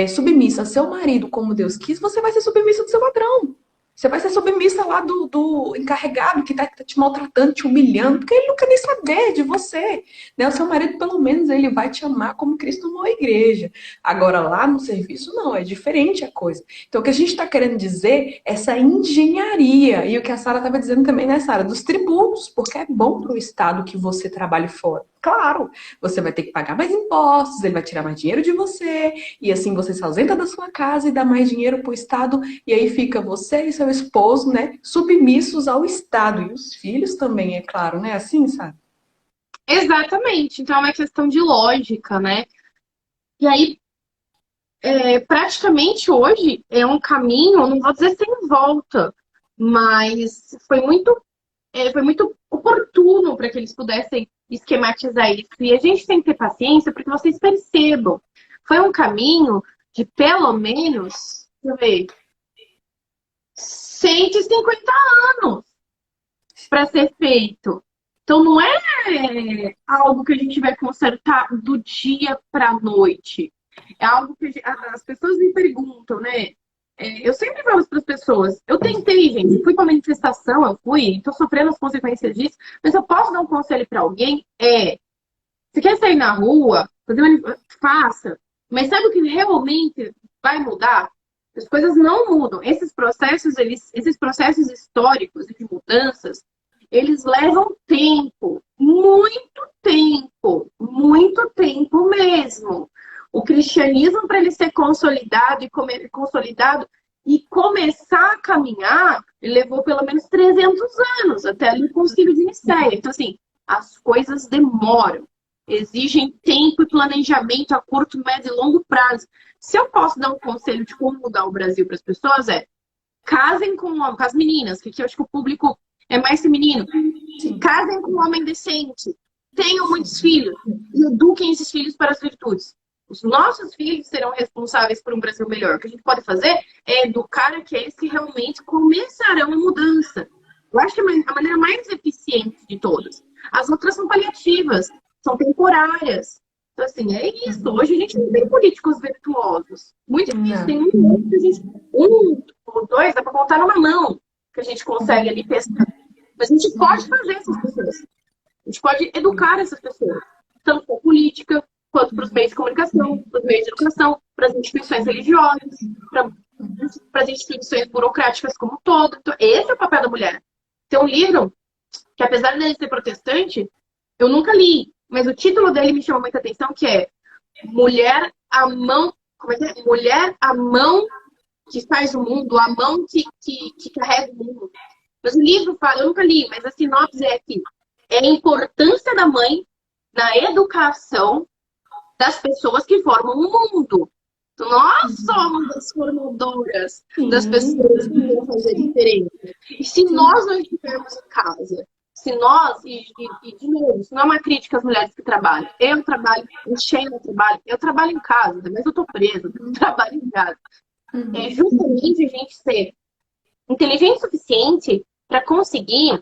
submissa a seu marido como Deus quis, você vai ser submissa do seu patrão. Você vai ser submissa lá do encarregado que tá te maltratando, te humilhando, porque ele não quer nem saber de você. Né? O seu marido, pelo menos, ele vai te amar como Cristo amou a igreja. Agora, lá no serviço, não, é diferente a coisa. Então, o que a gente está querendo dizer é essa engenharia, e o que a Sara estava dizendo também, né, Sara, dos tributos, porque é bom para o Estado que você trabalhe fora. Claro, você vai ter que pagar mais impostos, ele vai tirar mais dinheiro de você, e assim você se ausenta da sua casa e dá mais dinheiro para o Estado, e aí fica você e seu esposo, né, submissos ao Estado. E os filhos também, é claro, né? Assim, sabe? Exatamente. Então é uma questão de lógica, né? E aí, praticamente hoje é um caminho, não vou dizer sem volta, mas foi muito oportuno para que eles pudessem esquematizar isso. E a gente tem que ter paciência para que vocês percebam. Foi um caminho de pelo menos, deixa eu ver, 150 anos para ser feito. Então não é algo que a gente vai consertar do dia para a noite. É algo que as pessoas me perguntam, né? Eu sempre falo para as pessoas, eu tentei, gente, fui para manifestação, eu fui, estou sofrendo as consequências disso, mas eu posso dar um conselho para alguém? Você quer sair na rua, faça, mas sabe o que realmente vai mudar? As coisas não mudam. Esses processos históricos de mudanças, eles levam tempo, muito tempo mesmo. O cristianismo, para ele ser consolidado e começar a caminhar, ele levou pelo menos 300 anos, até ali o Concílio de Nicéia. Então, assim, as coisas demoram, exigem tempo e planejamento a curto, médio e longo prazo. Se eu posso dar um conselho de como mudar o Brasil para as pessoas, casem com as meninas, que aqui eu acho que o público é mais feminino. Sim. Casem com um homem decente, tenham muitos filhos e eduquem esses filhos para as virtudes. Os nossos filhos serão responsáveis por um Brasil melhor. O que a gente pode fazer é educar aqueles que realmente começarão a mudança. Eu acho que é a maneira mais eficiente de todas. As outras são paliativas, são temporárias. Então, assim, é isso. Hoje a gente não tem políticos virtuosos. Muito difícil. Tem um que a gente... Um ou dois, dá para contar numa mão que a gente consegue ali testar. Mas a gente pode fazer essas pessoas. A gente pode educar essas pessoas. Tanto para a política, quanto para os meios de comunicação, para os meios de educação, para as instituições religiosas, para as instituições burocráticas como um todo. Então, esse é o papel da mulher. Tem um livro que, apesar de ele ser protestante, eu nunca li, mas o título dele me chamou muita atenção, que é Mulher, a mão... Como é que é? Mulher, a mão que faz o mundo, a mão que carrega o mundo. Mas o livro fala, eu nunca li, mas a sinopse é que é a importância da mãe na educação das pessoas que formam o mundo. Então, nós somos as formadoras das pessoas que vão fazer diferença. E se nós não estivermos em casa, se nós, e de novo, isso não é uma crítica às mulheres que trabalham. Eu trabalho, eu trabalho em casa, mas eu tô presa, eu trabalho em casa. É justamente a gente ser inteligente o suficiente para conseguir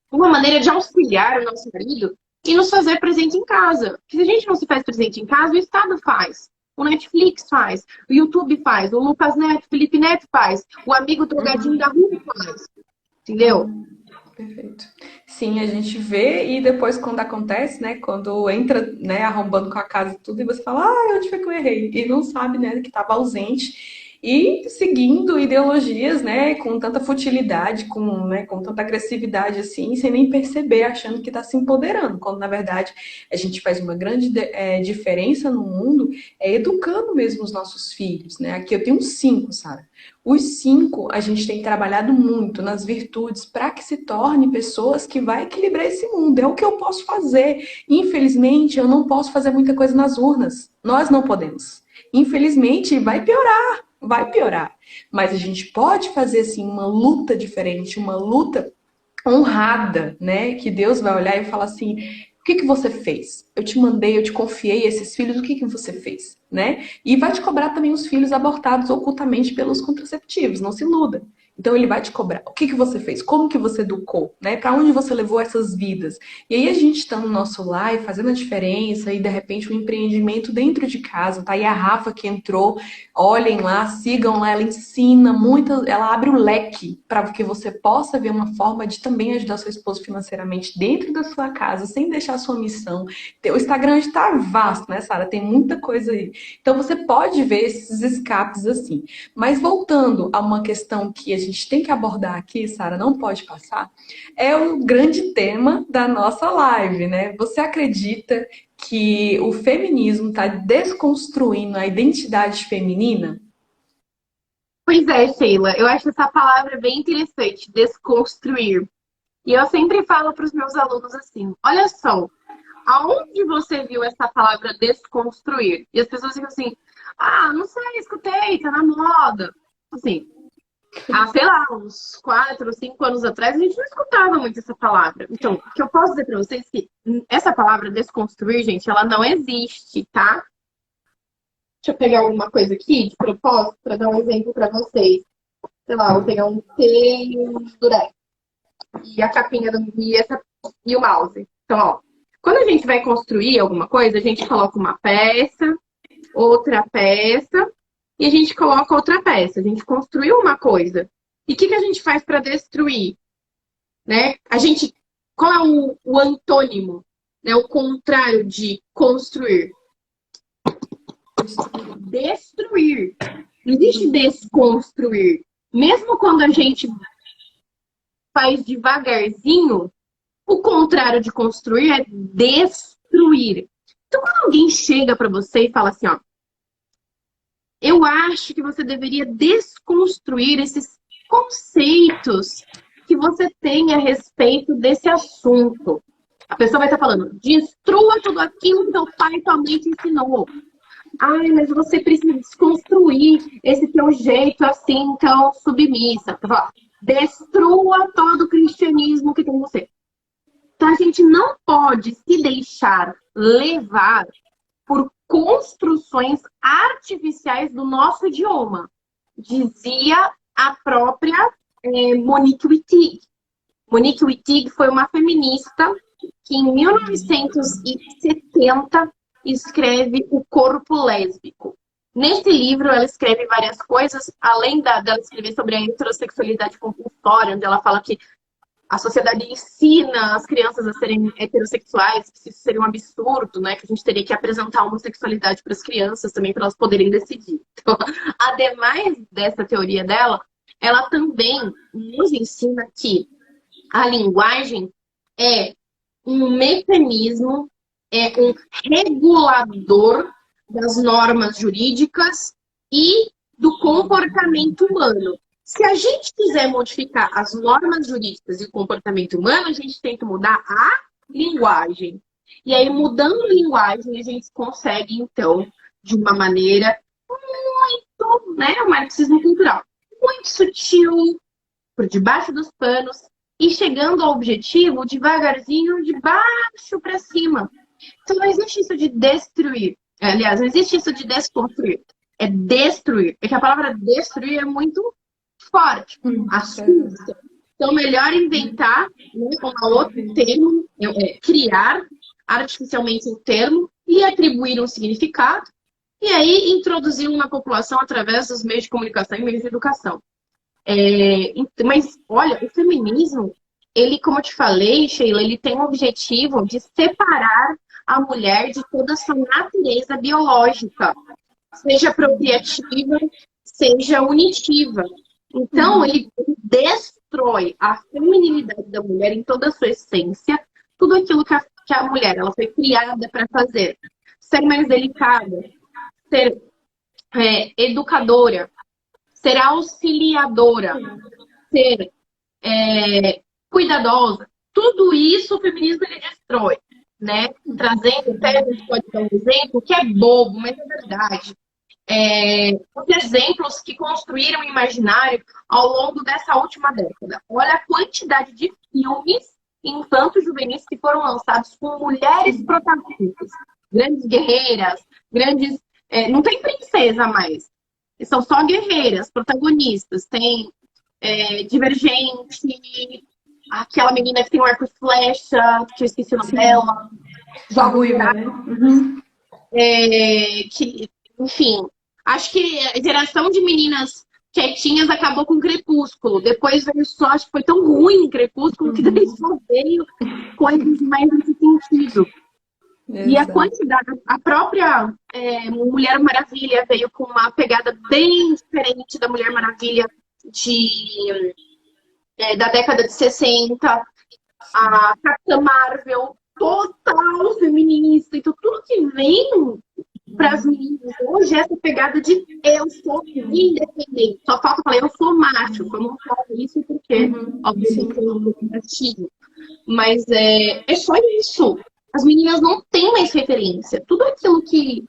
uma maneira de auxiliar o nosso marido e nos fazer presente em casa. Porque se a gente não se faz presente em casa, o Estado faz. O Netflix faz. O YouTube faz. O Lucas Neto, Felipe Neto faz. O amigo drogadinho da rua faz. Entendeu? Perfeito. Sim, a gente vê e depois quando acontece, né, quando entra, né, arrombando com a casa e tudo, e você fala, onde foi que eu errei? E não sabe, né, que estava ausente e seguindo ideologias, né, com tanta futilidade, com tanta agressividade assim, sem nem perceber, achando que está se empoderando, quando na verdade a gente faz uma grande diferença no mundo, educando mesmo os nossos filhos, né? Aqui eu tenho 5, Sara. Os 5, a gente tem trabalhado muito nas virtudes para que se torne pessoas que vai equilibrar esse mundo. É o que eu posso fazer. Infelizmente, eu não posso fazer muita coisa nas urnas. Nós não podemos. Infelizmente, vai piorar. Vai piorar. Mas a gente pode fazer, assim, uma luta diferente, uma luta honrada, né? Que Deus vai olhar e falar assim... O que você fez? Eu te mandei, eu te confiei esses filhos, o que você fez? Né? E vai te cobrar também os filhos abortados ocultamente pelos contraceptivos, não se iluda. Então ele vai te cobrar. O que você fez? Como que você educou? Né? Para onde você levou essas vidas? E aí a gente está no nosso lar fazendo a diferença e de repente um empreendimento dentro de casa. Tá aí a Rafa que entrou. Olhem lá, sigam lá. Ela ensina muito, ela abre o leque para que você possa ver uma forma de também ajudar seu esposo financeiramente dentro da sua casa, sem deixar a sua missão. O Instagram está vasto, né, Sara? Tem muita coisa aí. Então você pode ver esses escapes assim. Mas voltando a uma questão que a gente tem que abordar aqui, Sara, não pode passar, é o grande tema da nossa live, né? Você acredita que o feminismo está desconstruindo a identidade feminina? Pois é, Sheila. Eu acho essa palavra bem interessante, desconstruir. E eu sempre falo para os meus alunos assim, olha só, aonde você viu essa palavra desconstruir? E as pessoas ficam assim, não sei, escutei, tá na moda. Assim, sei lá, uns 4 ou 5 anos atrás, a gente não escutava muito essa palavra. Então, o que eu posso dizer para vocês é que essa palavra desconstruir, gente, ela não existe, tá? Deixa eu pegar alguma coisa aqui de propósito para dar um exemplo para vocês. Sei lá, vou pegar um T e um durex. E a capinha e o mouse. Então, ó, quando a gente vai construir alguma coisa, a gente coloca uma peça, outra peça, e a gente coloca outra peça. A gente construiu uma coisa. E o que a gente faz para destruir? Né? Qual é o antônimo? Né? O contrário de construir? Destruir. Não existe desconstruir. Mesmo quando a gente faz devagarzinho, o contrário de construir é destruir. Então, quando alguém chega para você e fala assim, ó, eu acho que você deveria desconstruir esses conceitos que você tem a respeito desse assunto. A pessoa vai estar falando, destrua tudo aquilo que teu pai e tua mãe te ensinou. Ai, mas você precisa desconstruir esse teu jeito assim, tão submissa. Destrua todo o cristianismo que tem em você. Então, a gente não pode se deixar levar por construções artificiais do nosso idioma. Dizia a própria Monique Wittig. Monique Wittig foi uma feminista que em 1970 escreve O Corpo Lésbico. Nesse livro, ela escreve várias coisas, além dela escrever sobre a heterossexualidade compulsória, onde ela fala que a sociedade ensina as crianças a serem heterossexuais, que isso seria um absurdo, né? Que a gente teria que apresentar a homossexualidade para as crianças também, para elas poderem decidir. Então, ademais dessa teoria dela, ela também nos ensina que a linguagem é um mecanismo, é um regulador das normas jurídicas e do comportamento humano. Se a gente quiser modificar as normas jurídicas e o comportamento humano, a gente tem que mudar a linguagem. E aí, mudando a linguagem, a gente consegue, então, de uma maneira muito, né, o marxismo cultural, muito sutil, por debaixo dos panos, e chegando ao objetivo devagarzinho, de baixo para cima. Então, não existe isso de destruir. Aliás, não existe isso de desconstruir. É destruir. É que a palavra destruir é muito forte. Assusta. Então, melhor inventar, né, um outro termo, criar artificialmente um termo e atribuir um significado. E aí, introduzir na população através dos meios de comunicação e meios de educação. Mas, olha, o feminismo, ele, como eu te falei, Sheila, ele tem o objetivo de separar a mulher de toda a sua natureza biológica, seja procriativa, seja unitiva. Então, ele destrói a feminilidade da mulher em toda a sua essência, tudo aquilo que a mulher ela foi criada para fazer. Ser mais delicada, ser educadora, ser auxiliadora, ser cuidadosa. Tudo isso o feminismo ele destrói, né? Trazendo, até a gente pode dar um exemplo que é bobo, mas é verdade. Os exemplos que construíram o imaginário ao longo dessa última década. Olha a quantidade de filmes infanto-juvenis que foram lançados com mulheres protagonistas. Grandes guerreiras, grandes... não tem princesa mais. São só guerreiras, protagonistas. Tem Divergente, aquela menina que tem um arco e flecha, que eu esqueci o nome dela. Ruiva, né? Uhum. Enfim, acho que a geração de meninas quietinhas acabou com Crepúsculo. Depois veio só, acho que foi tão ruim Crepúsculo que daí só veio coisas mais nesse sentido. Exato. E a quantidade, a própria Mulher Maravilha veio com uma pegada bem diferente da Mulher Maravilha da década de 60. A Capitã Marvel, total feminista. Então, tudo que vem para as meninas hoje é essa pegada de eu sou independente. Só falta falar, eu sou macho. Eu não falo isso porque, obviamente, eu não tenho castigo. Mas é só isso. As meninas não têm mais referência. Tudo aquilo que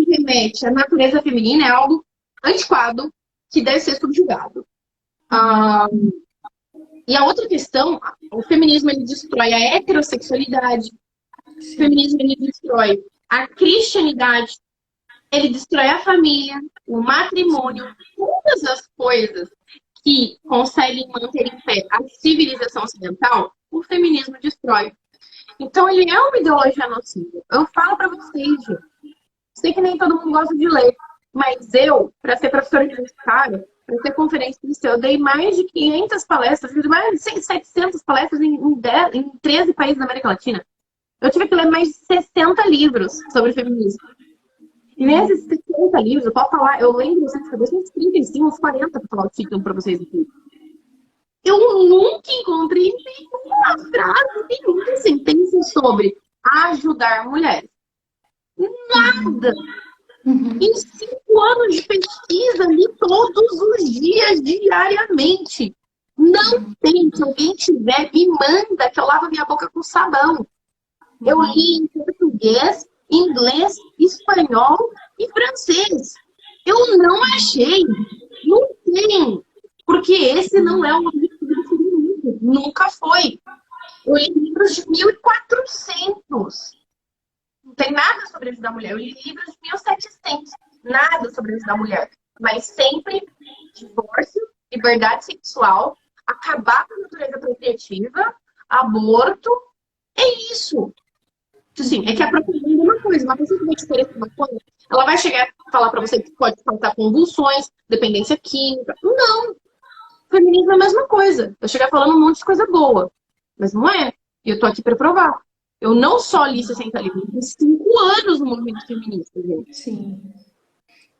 remete à natureza feminina é algo antiquado que deve ser subjugado. E a outra questão, o feminismo ele destrói a heterossexualidade, o feminismo ele destrói a cristianidade, ele destrói a família, o matrimônio, todas as coisas que conseguem manter em pé a civilização ocidental, o feminismo destrói. Então, ele é uma ideologia nociva. Eu falo para vocês, gente. Sei que nem todo mundo gosta de ler, mas eu, para ser professora universitária, para ter conferência cristã, eu dei mais de 500 palestras, mais de 700 palestras em 13 países da América Latina. Eu tive que ler mais de 60 livros sobre feminismo. E nesses 60 livros, eu posso falar, eu lembro, uns 35, uns 40 para falar o título para vocês aqui. Eu nunca encontrei nenhuma frase, nenhuma sentença sobre ajudar mulheres. Nada. Uhum. Em 5 anos de pesquisa, li todos os dias, diariamente. Não tem. Se alguém tiver, me manda que eu lavo minha boca com sabão. Eu li em português, inglês, espanhol e francês. Eu não achei. Não tem. Porque esse não é o objetivo do feminismo. Nunca foi. Eu li livros de 1400. Não tem nada sobre isso da mulher. Eu li livros de 1700. Nada sobre isso da mulher. Mas sempre divórcio, liberdade sexual, acabar com a natureza procriativa, aborto. É isso. Assim, é que a propaganda é uma coisa. Uma pessoa que vai te oferecer uma coisa, ela vai chegar e falar pra você que pode causar convulsões, dependência química. Não. O feminismo é a mesma coisa. Eu chegar falando um monte de coisa boa. Mas não é. E eu tô aqui pra provar. Eu não só li 60 livros, eu li 5 anos no movimento feminista, gente. Sim,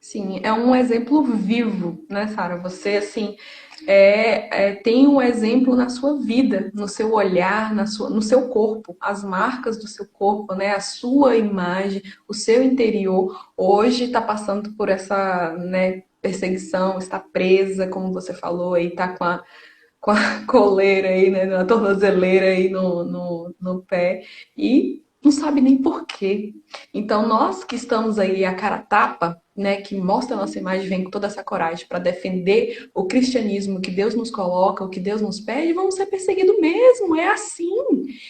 sim, é um exemplo vivo, né, Sara? Você, assim, tem um exemplo na sua vida, no seu olhar, no seu corpo, as marcas do seu corpo, né, a sua imagem, o seu interior, hoje está passando por essa, né, perseguição, está presa, como você falou, aí está com a coleira aí, né, na tornozeleira aí no pé, e não sabe nem por quê. Então, nós que estamos aí a cara tapa, né, que mostra a nossa imagem, vem com toda essa coragem para defender o cristianismo que Deus nos coloca, o que Deus nos pede, vamos ser perseguidos mesmo, é assim.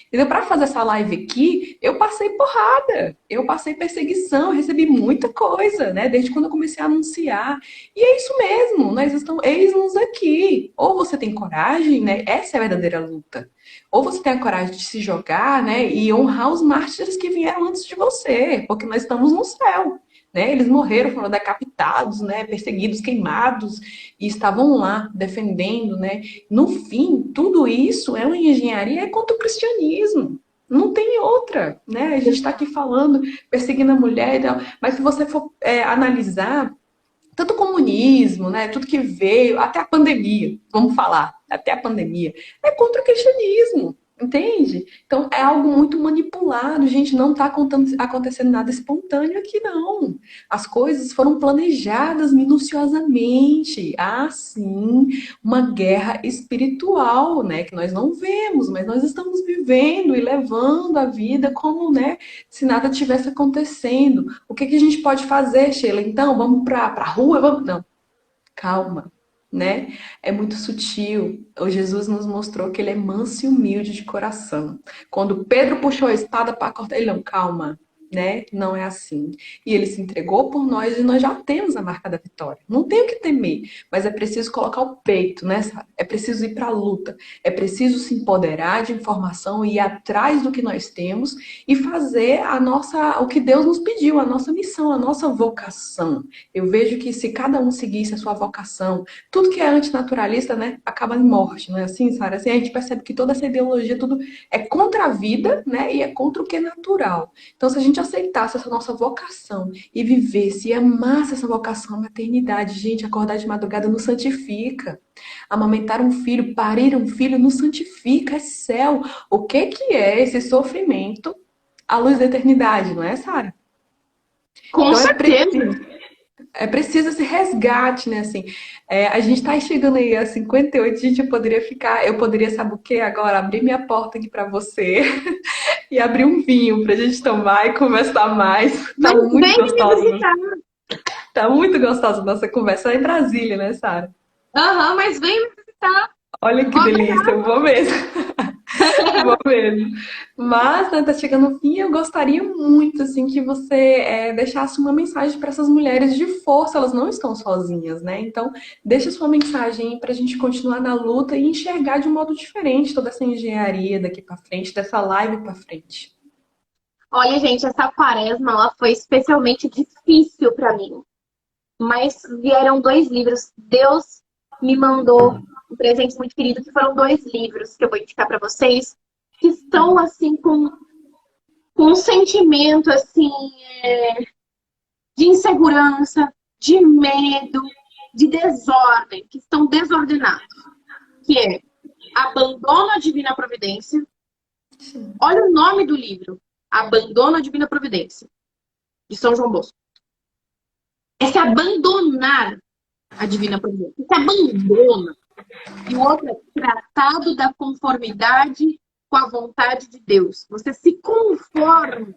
Entendeu? Para fazer essa live aqui, eu passei porrada, eu passei perseguição, eu recebi muita coisa, né, desde quando eu comecei a anunciar. E é isso mesmo, nós estamos, eis-nos aqui. Ou você tem coragem, né? Essa é a verdadeira luta. Ou você tem a coragem de se jogar, né? E honrar os mártires que vieram antes de você, porque nós estamos no céu. Né? Eles morreram, foram decapitados, né? Perseguidos, queimados, e estavam lá defendendo, né? No fim, tudo isso é uma engenharia contra o cristianismo. Não tem outra, né? A gente está aqui falando, perseguindo a mulher, mas se você for analisar tanto o comunismo, né, tudo que veio, até a pandemia, vamos falar, até a pandemia, é contra o cristianismo, entende? Então é algo muito manipulado, gente, não está acontecendo nada espontâneo aqui, não. As coisas foram planejadas minuciosamente. Ah, sim, uma guerra espiritual, né, que nós não vemos, mas nós estamos vivendo e levando a vida como, né, se nada tivesse acontecendo. O que a gente pode fazer, Sheila? Então, vamos para a rua? Vamos... Não, calma, né? É muito sutil. O Jesus nos mostrou que ele é manso e humilde de coração. Quando Pedro puxou a espada para cortar, ele não, calma, né? Não é assim. E ele se entregou por nós e nós já temos a marca da vitória. Não tem o que temer, mas é preciso colocar o peito, né? É preciso ir para a luta. É preciso se empoderar de informação e ir atrás do que nós temos e fazer o que Deus nos pediu, a nossa missão, a nossa vocação. Eu vejo que se cada um seguisse a sua vocação, tudo que é antinaturalista, né, acaba em morte, não é assim, Sara? Assim, a gente percebe que toda essa ideologia, tudo é contra a vida, né, e é contra o que é natural. Então, se a gente aceitasse essa nossa vocação e vivesse e amasse essa vocação, a maternidade, gente, acordar de madrugada nos santifica. Amamentar um filho, parir um filho nos santifica, é céu. O que é esse sofrimento à luz da eternidade, não é, Sara? Com Então certeza. é preciso esse resgate, né? Assim, a gente tá chegando aí a 58, a gente poderia ficar, eu poderia, sabe o quê? Agora abrir minha porta aqui para você e abrir um vinho pra gente tomar e conversar mais. Tá Mas muito vem me gostoso. visitar. Tá muito gostosa a nossa conversa lá em Brasília, né, Sara? Aham, mas vem me visitar. Olha que Vou delícia, eu vou mesmo. Vou mesmo. Mas, né, tá chegando o fim, eu gostaria muito, assim, que você deixasse uma mensagem para essas mulheres de força, elas não estão sozinhas, né? Então, deixa sua mensagem aí pra gente continuar na luta e enxergar de um modo diferente toda essa engenharia daqui pra frente, dessa live pra frente. Olha, gente, essa quaresma ela foi especialmente difícil para mim. Mas vieram 2 livros. Deus me mandou um presente muito querido, que foram 2 livros que eu vou indicar para vocês, que estão assim com um sentimento assim de insegurança, de medo, de desordem, que estão desordenados. Que é Abandono a Divina Providência. Sim. Olha o nome do livro. Abandono a Divina Providência. de São João Bosco. É se abandonar a divina providência. Se abandona. E o outro é tratado da conformidade com a vontade de Deus. Você se conforma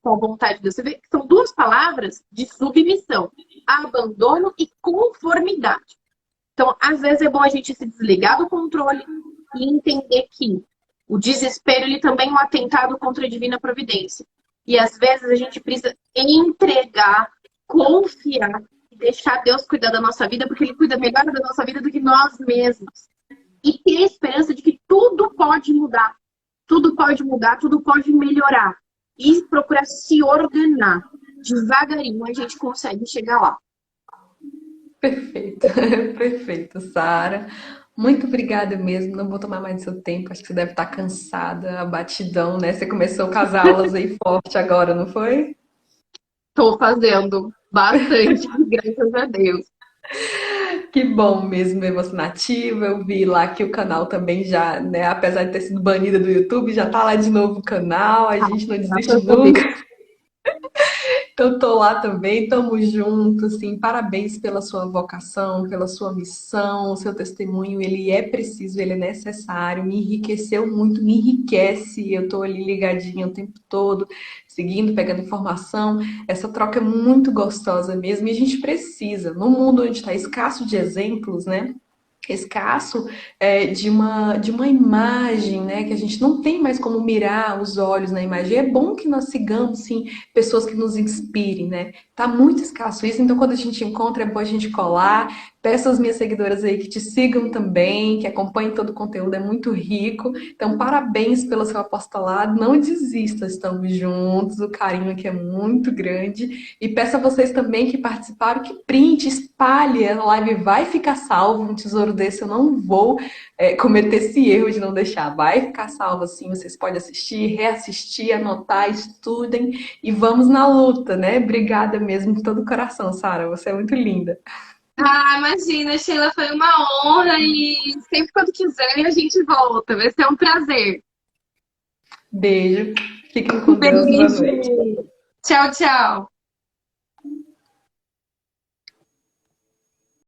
com a vontade de Deus. Você vê que são duas palavras de submissão. Abandono e conformidade. Então, às vezes é bom a gente se desligar do controle e entender que o desespero ele também é um atentado contra a divina providência. E às vezes a gente precisa entregar, confiar e deixar Deus cuidar da nossa vida, porque Ele cuida melhor da nossa vida do que nós mesmos. E ter a esperança de que tudo pode mudar. Tudo pode mudar, tudo pode melhorar. E procurar se ordenar. Devagarinho a gente consegue chegar lá. Perfeito, perfeito, Sara. Muito obrigada mesmo. Não vou tomar mais do seu tempo. Acho que você deve estar cansada, a batidão, né? Você começou com as aulas aí forte agora, não foi? Estou fazendo bastante, graças a Deus. Que bom mesmo ver você nativa. Eu vi lá que o canal também já, né? Apesar de ter sido banida do YouTube, já tá lá de novo o canal. A gente não desiste Graças a nunca. Deus. Então, tô lá também, tamo junto, assim, parabéns pela sua vocação, pela sua missão, o seu testemunho, ele é preciso, ele é necessário, me enriqueceu muito, me enriquece, eu tô ali ligadinha o tempo todo, seguindo, pegando informação, essa troca é muito gostosa mesmo, e a gente precisa, no mundo onde está escasso de exemplos, né, escasso de uma imagem, né? Que a gente não tem mais como mirar os olhos na imagem. É bom que nós sigamos, sim, pessoas que nos inspirem, né? Tá muito escasso isso, então quando a gente encontra, é bom a gente colar. Peço às minhas seguidoras aí que te sigam também, que acompanhem todo o conteúdo, é muito rico. Então, parabéns pelo seu apostolado. Não desista, estamos juntos. O carinho aqui é muito grande. E peço a vocês também que participaram que print, espalhe. A live vai ficar salva. Um tesouro desse eu não vou cometer esse erro de não deixar. Vai ficar salvo assim. Vocês podem assistir, reassistir, anotar, estudem e vamos na luta, né? Obrigada mesmo de todo o coração, Sara. Você é muito linda. Ah, imagina, Sheila, foi uma honra e sempre quando quiser a gente volta. Vai ser um prazer. Beijo. Fiquem com Deus. Boa noite. Beijo. Tchau, tchau.